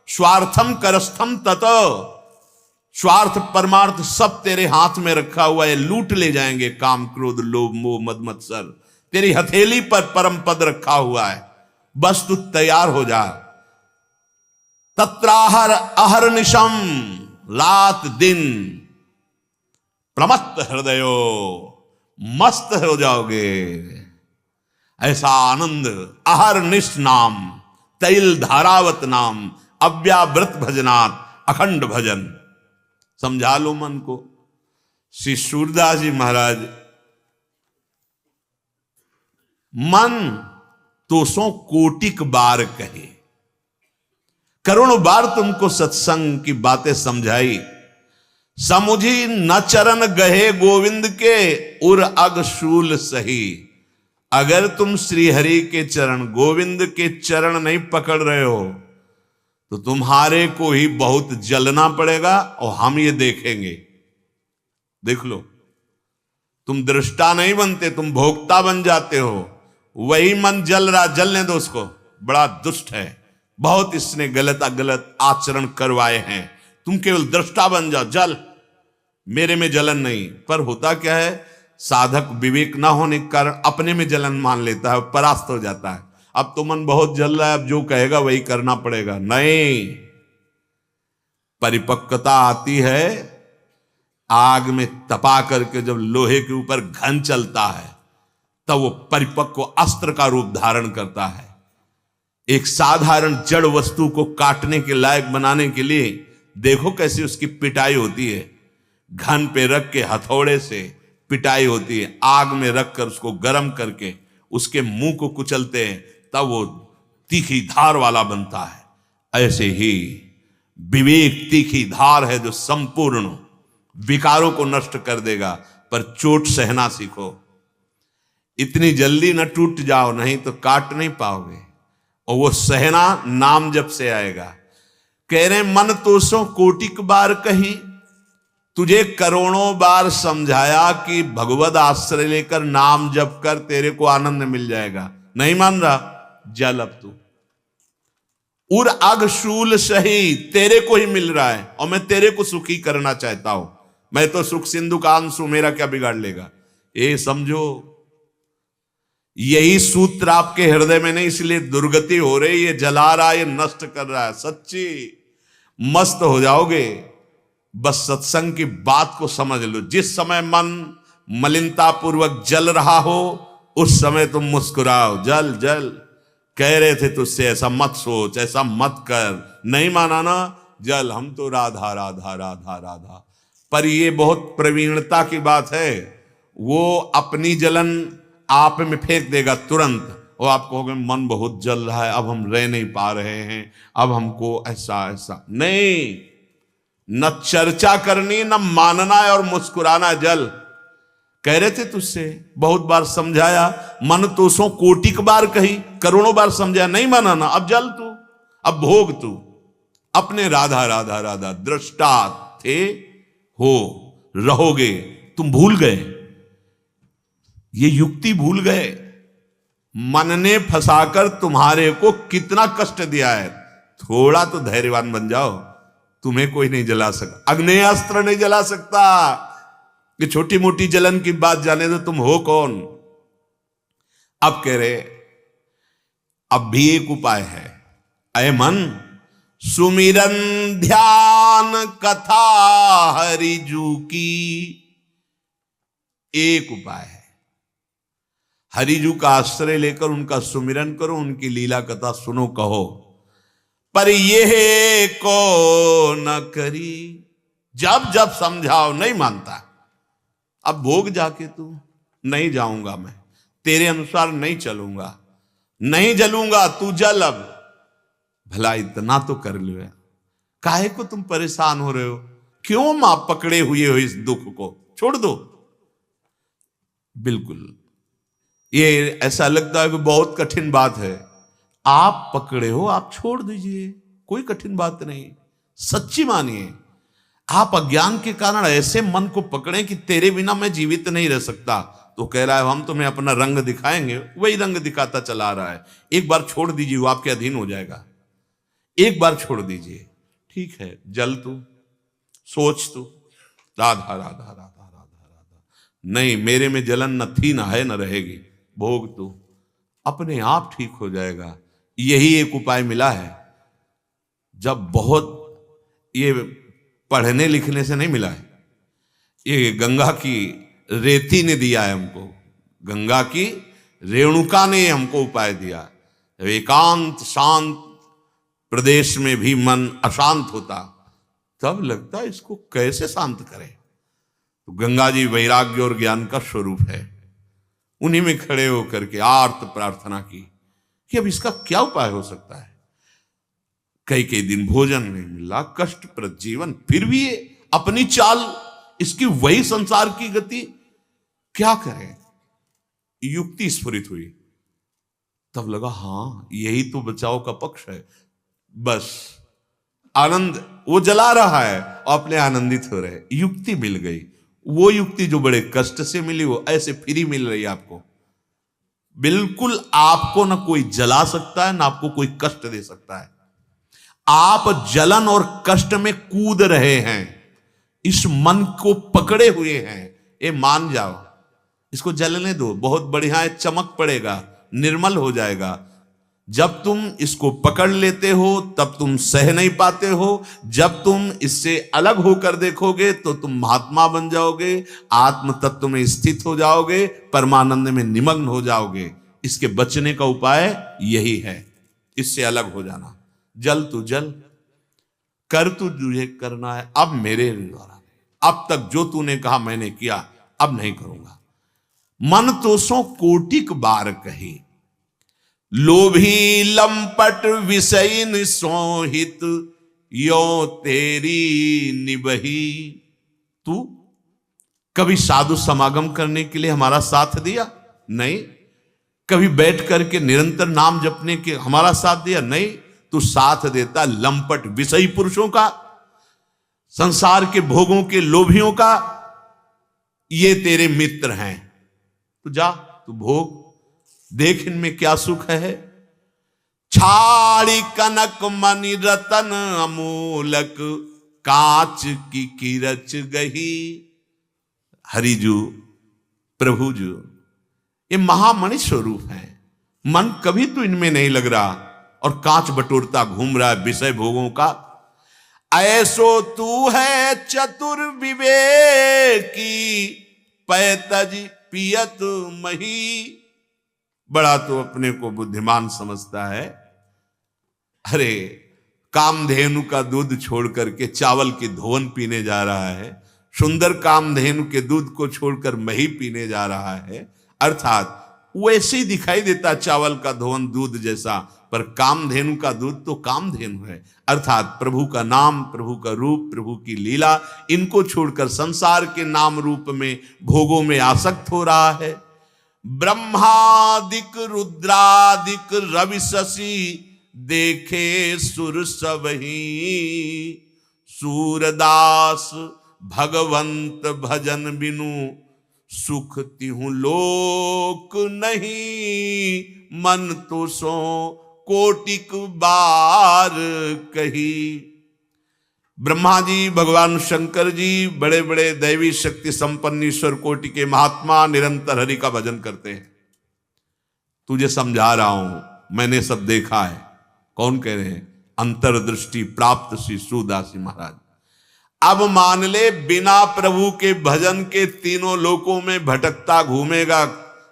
स्वार्थम करस्थम तत, स्वार्थ परमार्थ सब तेरे हाथ में रखा हुआ है, लूट ले जाएंगे। काम क्रोध लोभ मोह मद मत्सर तेरी हथेली पर परम पद रखा हुआ है, बस तू तैयार हो जा। तत्राहर अहर्निशम, रात दिन प्रमत्त हृदयो, मस्त हो जाओगे। ऐसा आनंद अहर्निश नाम, तैल धारावत नाम, अव्यावृत भजनात्, अखंड भजन। समझा लो मन को। श्री सूरदास जी महाराज, मन तो सो कोटिक बार कहे, करोड़ों बार तुमको सत्संग की बातें समझाई, समुझी न चरण गहे गोविंद के उर अग शूल सही। अगर तुम श्री हरि के चरण, गोविंद के चरण नहीं पकड़ रहे हो तो तुम्हारे को ही बहुत जलना पड़ेगा, और हम ये देखेंगे। देख लो, तुम दृष्टा नहीं बनते, तुम भोक्ता बन जाते हो। वही मन जल रहा, जलने दो उसको, बड़ा दुष्ट है, बहुत इसने गलत आचरण करवाए हैं, तुम केवल दृष्टा बन जाओ, जल, मेरे में जलन नहीं। पर होता क्या है, साधक विवेक ना होने के कारण अपने में जलन मान लेता है, परास्त हो जाता है। अब तो मन बहुत जल रहा है, अब जो कहेगा वही करना पड़ेगा। नहीं, परिपक्वता आती है आग में तपा करके, जब लोहे के ऊपर घन चलता है तब वो परिपक्व अस्त्र का रूप धारण करता है। एक साधारण जड़ वस्तु को काटने के लायक बनाने के लिए देखो कैसी उसकी पिटाई होती है। घन पे रख के हथौड़े से पिटाई होती है, आग में रखकर उसको गर्म करके उसके मुंह को कुचलते हैं, तब वो तीखी धार वाला बनता है। ऐसे ही विवेक तीखी धार है जो संपूर्ण विकारों को नष्ट कर देगा। पर चोट सहना सीखो, इतनी जल्दी न टूट जाओ, नहीं तो काट नहीं पाओगे। और वो सहना नाम जप से आएगा। कह रहे मन तो सो कोटिक बार कही, तुझे करोड़ों बार समझाया कि भगवद आश्रय लेकर नाम जप कर, तेरे को आनंद मिल जाएगा। नहीं मान रहा, जल अब तू। उर अग शूल सही, तेरे को ही मिल रहा है, और मैं तेरे को सुखी करना चाहता हूं। मैं तो सुख सिंधु का अंश हूं, मेरा क्या बिगाड़ लेगा। ये समझो, यही सूत्र आपके हृदय में नहीं, इसलिए दुर्गति हो रही है, जला रहा है, नष्ट कर रहा है। सच्ची मस्त हो जाओगे, बस सत्संग की बात को समझ लो। जिस समय मन मलिनता पूर्वक जल रहा हो, उस समय तुम मुस्कुराओ, जल जल। कह रहे थे तुझसे ऐसा मत सोच, ऐसा मत कर, नहीं माना ना, जल। हम तो राधा राधा राधा राधा। पर ये बहुत प्रवीणता की बात है, वो अपनी जलन आप में फेंक देगा तुरंत, और आप कहोगे मन बहुत जल रहा है, अब हम रह नहीं पा रहे हैं, अब हमको ऐसा ऐसा। नहीं, न चर्चा करनी, न मानना है और मुस्कुराना जल। कह रहे थे तुझसे, बहुत बार समझाया, मन तो सो कोटिक बार कही, करोड़ों बार समझाया, नहीं माना ना, अब जल तू, अब भोग तू। अपने राधा राधा राधा दृष्टा थे, हो रहोगे। तुम भूल गए, ये युक्ति भूल गए। मन ने फंसाकर तुम्हारे को कितना कष्ट दिया है। थोड़ा तो धैर्यवान बन जाओ, तुम्हें कोई नहीं जला सकता, अग्नेयास्त्र नहीं जला सकता। ये छोटी मोटी जलन की बात जाने दो, तुम हो कौन। अब कह रहे, अब भी एक उपाय है। अय मन, सुमिरन ध्यान कथा हरिजू की, एक उपाय है। हरिजू का आश्रय लेकर उनका सुमिरन करो, उनकी लीला कथा सुनो, कहो पर ये को न करी। जब जब समझाओ नहीं मानता। अब भोग जाके तू, नहीं जाऊंगा मैं, तेरे अनुसार नहीं चलूंगा, नहीं जलूंगा, तू जल। अब भला इतना तो कर लिया, काहे को तुम परेशान हो रहे हो? क्यों मां पकड़े हुए हो इस दुख को? छोड़ दो। बिल्कुल ये ऐसा लगता है कि बहुत कठिन बात है। आप पकड़े हो, आप छोड़ दीजिए, कोई कठिन बात नहीं। सच्ची मानिए, आप अज्ञान के कारण ऐसे मन को पकड़े कि तेरे बिना मैं जीवित नहीं रह सकता, तो कह रहा है हम तुम्हें अपना रंग दिखाएंगे, वही रंग दिखाता चला रहा है। एक बार छोड़ दीजिए, वो आपके अधीन हो जाएगा। एक बार छोड़ दीजिए, ठीक है, जल तू, सोच तू, राधा राधा राधा राधा राधा, नहीं मेरे में जलन न थी, न है, न रहेगी। भोग तू, अपने आप ठीक हो जाएगा। यही एक उपाय मिला है। जब बहुत, ये पढ़ने लिखने से नहीं मिला है, ये गंगा की रेती ने दिया है हमको, गंगा की रेणुका ने हमको उपाय दिया। एकांत शांत प्रदेश में भी मन अशांत होता, तब लगता है इसको कैसे शांत करें। तो गंगा जी वैराग्य और ज्ञान का स्वरूप है। उन्हीं में खड़े होकर के आर्त प्रार्थना की कि अब इसका क्या उपाय हो सकता है। कई दिन भोजन नहीं मिला, कष्टप्रद जीवन, फिर भी ये अपनी चाल, इसकी वही संसार की गति, क्या करें? युक्ति स्फुरित हुई। तब लगा हां यही तो बचाव का पक्ष है। बस आनंद, वो जला रहा है और अपने आनंदित हो रहे। युक्ति मिल गई। वो युक्ति जो बड़े कष्ट से मिली, वो ऐसे फ्री मिल रही है आपको। बिल्कुल आपको ना कोई जला सकता है, ना आपको कोई कष्ट दे सकता है। आप जलन और कष्ट में कूद रहे हैं, इस मन को पकड़े हुए हैं। ये मान जाओ, इसको जलने दो, बहुत बढ़िया है, चमक पड़ेगा, निर्मल हो जाएगा। जब तुम इसको पकड़ लेते हो तब तुम सह नहीं पाते हो। जब तुम इससे अलग होकर देखोगे तो तुम महात्मा बन जाओगे, आत्म तत्व में स्थित हो जाओगे, परमानंद में निमग्न हो जाओगे। इसके बचने का उपाय यही है, इससे अलग हो जाना। जल तू जल, कर तू तुझे करना है, अब मेरे द्वारा। अब तक जो तूने कहा मैंने किया, अब नहीं करूंगा। मन तो सो कोटिक बार कही, लोभी लंपट विषयन सोहित, यो तेरी निबही। तू कभी साधु समागम करने के लिए हमारा साथ दिया? नहीं। कभी बैठ करके निरंतर नाम जपने के हमारा साथ दिया? नहीं। तू साथ देता लंपट विषयी पुरुषों का, संसार के भोगों के लोभियों का। ये तेरे मित्र हैं। तू जा, तू भोग, देख इनमें क्या सुख है। छाड़ी कनक मणि रतन अमूलक, कांच की किरच गही। हरिजू, प्रभुजू, ये महामणि स्वरूप है। मन कभी तो इनमें नहीं लग रहा और कांच बटोरता घूम रहा है विषय भोगों का। ऐसो तू है चतुर विवेकी, पैतज पियत मही। बड़ा तो अपने को बुद्धिमान समझता है। अरे कामधेनु का दूध छोड़ करके चावल की धोवन पीने जा रहा है, सुंदर कामधेनु के दूध को छोड़कर मही पीने जा रहा है। अर्थात वैसे ही दिखाई देता चावल का धोवन दूध जैसा, पर कामधेनु का दूध तो कामधेनु है। अर्थात प्रभु का नाम, प्रभु का रूप, प्रभु की लीला, इनको छोड़कर संसार के नाम रूप में भोगों में आसक्त हो रहा है। ब्रह्मादिक रुद्रादिक रवि शशि, देखे सुर सबही। सूरदास भगवंत भजन बिनु, सुख तिहु लोक नहीं। मन तो सो कोटिक बार कही। ब्रह्मा जी, भगवान शंकर जी, बड़े बड़े दैवी शक्ति संपन्न ईश्वर कोटि के महात्मा निरंतर हरि का भजन करते हैं। तुझे समझा रहा हूं, मैंने सब देखा है। कौन कह रहे हैं? अंतर्दृष्टि प्राप्त श्री सूदासी महाराज। अब मान ले, बिना प्रभु के भजन के तीनों लोकों में भटकता घूमेगा,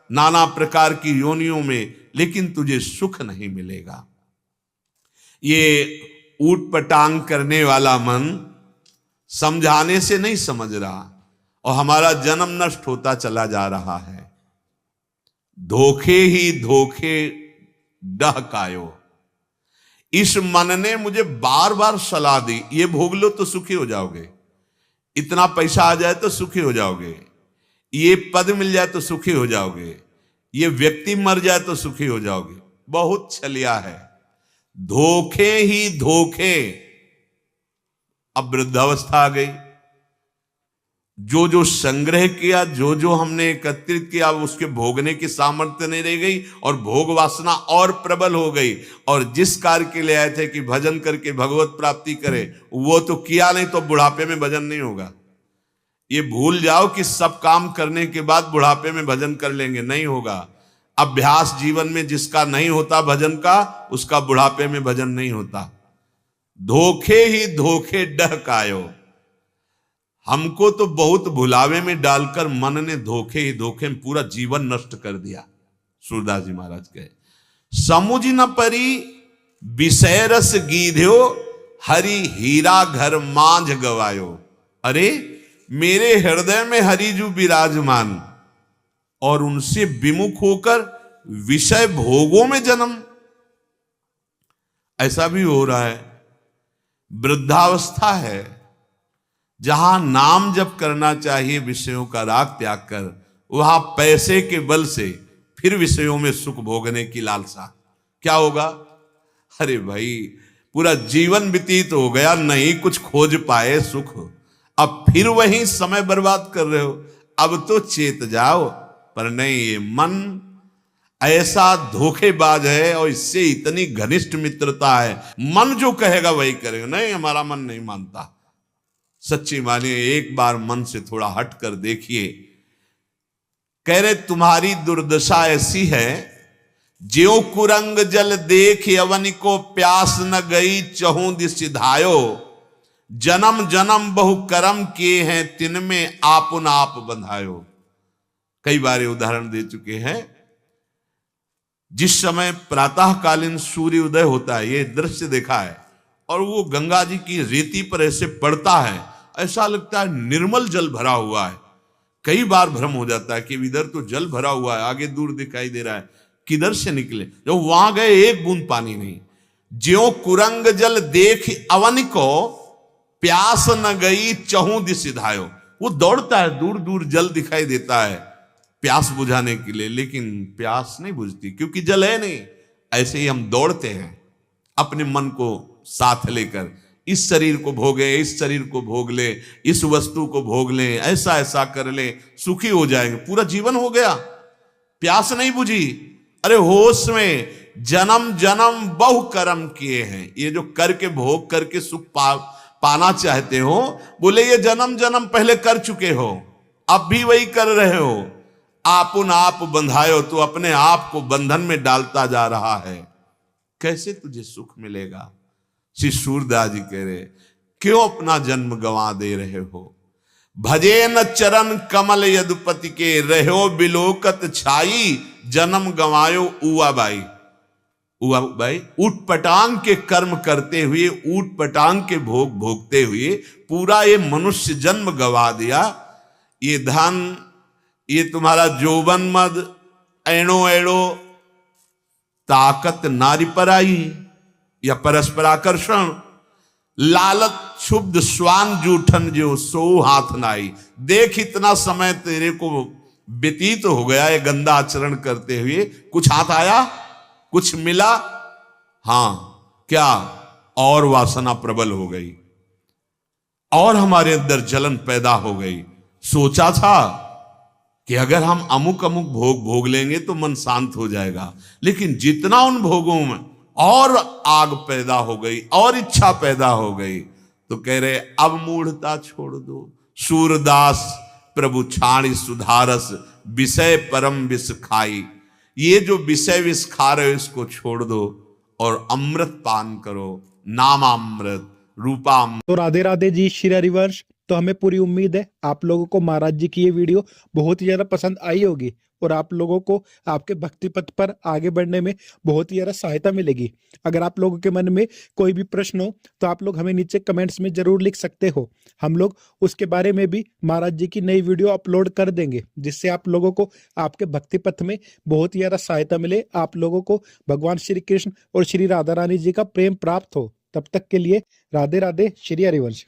नाना प्रकार की योनियों में, लेकिन तुझे सुख नहीं मिलेगा। ये ऊट पटांग करने वाला मन समझाने से नहीं समझ रहा और हमारा जन्म नष्ट होता चला जा रहा है। धोखे ही धोखे डहकायो। इस मन ने मुझे बार बार सलाह दी, ये भोग लो तो सुखी हो जाओगे, इतना पैसा आ जाए तो सुखी हो जाओगे, ये पद मिल जाए तो सुखी हो जाओगे, ये व्यक्ति मर जाए तो सुखी हो जाओगे। बहुत छलिया है, धोखे ही धोखे। अब वृद्धावस्था आ गई, जो जो संग्रह किया, जो जो हमने एकत्रित किया, उसके भोगने की सामर्थ्य नहीं रह गई और भोग वासना और प्रबल हो गई। और जिस कार्य के लिए आए थे कि भजन करके भगवत प्राप्ति करे, वो तो किया नहीं, तो बुढ़ापे में भजन नहीं होगा। ये भूल जाओ कि सब काम करने के बाद बुढ़ापे में भजन कर लेंगे, नहीं होगा। अभ्यास जीवन में जिसका नहीं होता भजन का, उसका बुढ़ापे में भजन नहीं होता। धोखे ही धोखे डहकायो। हमको तो बहुत भुलावे में डालकर मन ने धोखे ही धोखे में पूरा जीवन नष्ट कर दिया। सूरदास जी महाराज कहे, समुझ न परी विषय रस गीध्यो, हरि हीरा घर मांझ गवायो। अरे मेरे हृदय में हरिजू विराजमान और उनसे विमुख होकर विषय भोगों में जन्म। ऐसा भी हो रहा है। वृद्धावस्था है, जहां नाम जप करना चाहिए विषयों का राग त्याग कर, वहां पैसे के बल से फिर विषयों में सुख भोगने की लालसा। क्या होगा? अरे भाई पूरा जीवन व्यतीत हो गया, नहीं कुछ खोज पाए सुख, अब फिर वही समय बर्बाद कर रहे हो। अब तो चेत जाओ। पर नहीं, ये मन ऐसा धोखेबाज है और इससे इतनी घनिष्ठ मित्रता है, मन जो कहेगा वही करेगा। नहीं, हमारा मन नहीं मानता। सच्ची मानिए, एक बार मन से थोड़ा हट कर देखिए। कह रहे तुम्हारी दुर्दशा ऐसी है, ज्यों कुरंग जल देख यवन को प्यास न गई चहु दिस सिधायो। जन्म जन्म बहु कर्म किए हैं तिनमें आपुन आप बंधायो। कई बार ये उदाहरण दे चुके हैं। जिस समय प्रातःकालीन सूर्य उदय होता है, ये दृश्य देखा है, और वो गंगा जी की रेती पर ऐसे पड़ता है, ऐसा लगता है निर्मल जल भरा हुआ है। कई बार भ्रम हो जाता है कि इधर तो जल भरा हुआ है, आगे दूर दिखाई दे रहा है, किधर से निकले। जब वहां गए एक बूंद पानी नहीं। ज्यों कुरंग जल देख अवन को प्यास न गई चहु दिस सिधायो। वो दौड़ता है, दूर दूर जल दिखाई देता है प्यास बुझाने के लिए, लेकिन प्यास नहीं बुझती क्योंकि जल है नहीं। ऐसे ही हम दौड़ते हैं अपने मन को साथ लेकर, इस शरीर को भोगे, इस शरीर को भोग ले, इस वस्तु को भोग ले, ऐसा ऐसा कर ले, सुखी हो जाएंगे। पूरा जीवन हो गया, प्यास नहीं बुझी। अरे होश में जन्म जन्म बहु कर्म किए हैं। ये जो करके भोग करके सुख पाना चाहते हो, बोले ये जन्म जन्म पहले कर चुके हो, अब भी वही कर रहे हो। आपुन आप बंधायो, तो अपने आप को बंधन में डालता जा रहा है। कैसे तुझे सुख मिलेगा? श्री सूरदास जी कह रहे, क्यों अपना जन्म गंवा दे रहे हो? भजे न चरण कमल यदुपति के, रहो बिलोकत छाई जन्म गंवायो उआ बाई। उआ बाई ऊट पटांग के कर्म करते हुए, ऊट पटांग के भोग भोगते हुए पूरा ये मनुष्य जन्म गंवा दिया। ये धन, ये तुम्हारा जोबन मद, एणो एड़ो, ताकत नारी पर आई या परस्पर आकर्षण, लालच क्षुब्ध स्वान जूठन जो सो हाथ नाई। देख इतना समय तेरे को व्यतीत हो गया ये गंदा आचरण करते हुए, कुछ हाथ आया, कुछ मिला? हां, क्या? और वासना प्रबल हो गई और हमारे अंदर जलन पैदा हो गई। सोचा था कि अगर हम अमुक अमुक भोग भोग लेंगे तो मन शांत हो जाएगा, लेकिन जितना उन भोगों में और आग पैदा हो गई और इच्छा पैदा हो गई, तो कह रहे अब मूढ़ता छोड़ दो। सूरदास प्रभु छाणी सुधारस, विषय परम विष खाई। ये जो विषय विष खा रहे हो इसको छोड़ दो और अमृत पान करो, नामामृत रूपामृत। तो राधे राधे जी, श्री हरिवंश। तो हमें पूरी उम्मीद है आप लोगों को महाराज जी की ये वीडियो बहुत ही ज़्यादा पसंद आई होगी और आप लोगों को आपके भक्ति पथ पर आगे बढ़ने में बहुत ही ज़्यादा सहायता मिलेगी। अगर आप लोगों के मन में कोई भी प्रश्न हो तो आप लोग हमें नीचे कमेंट्स में ज़रूर लिख सकते हो। हम लोग उसके बारे में भी महाराज जी की नई वीडियो अपलोड कर देंगे, जिससे आप लोगों को आपके भक्ति पथ में बहुत ही ज़्यादा सहायता मिले, आप लोगों को भगवान श्री कृष्ण और श्री राधा रानी जी का प्रेम प्राप्त हो। तब तक के लिए राधे राधे, श्री हरिवंश।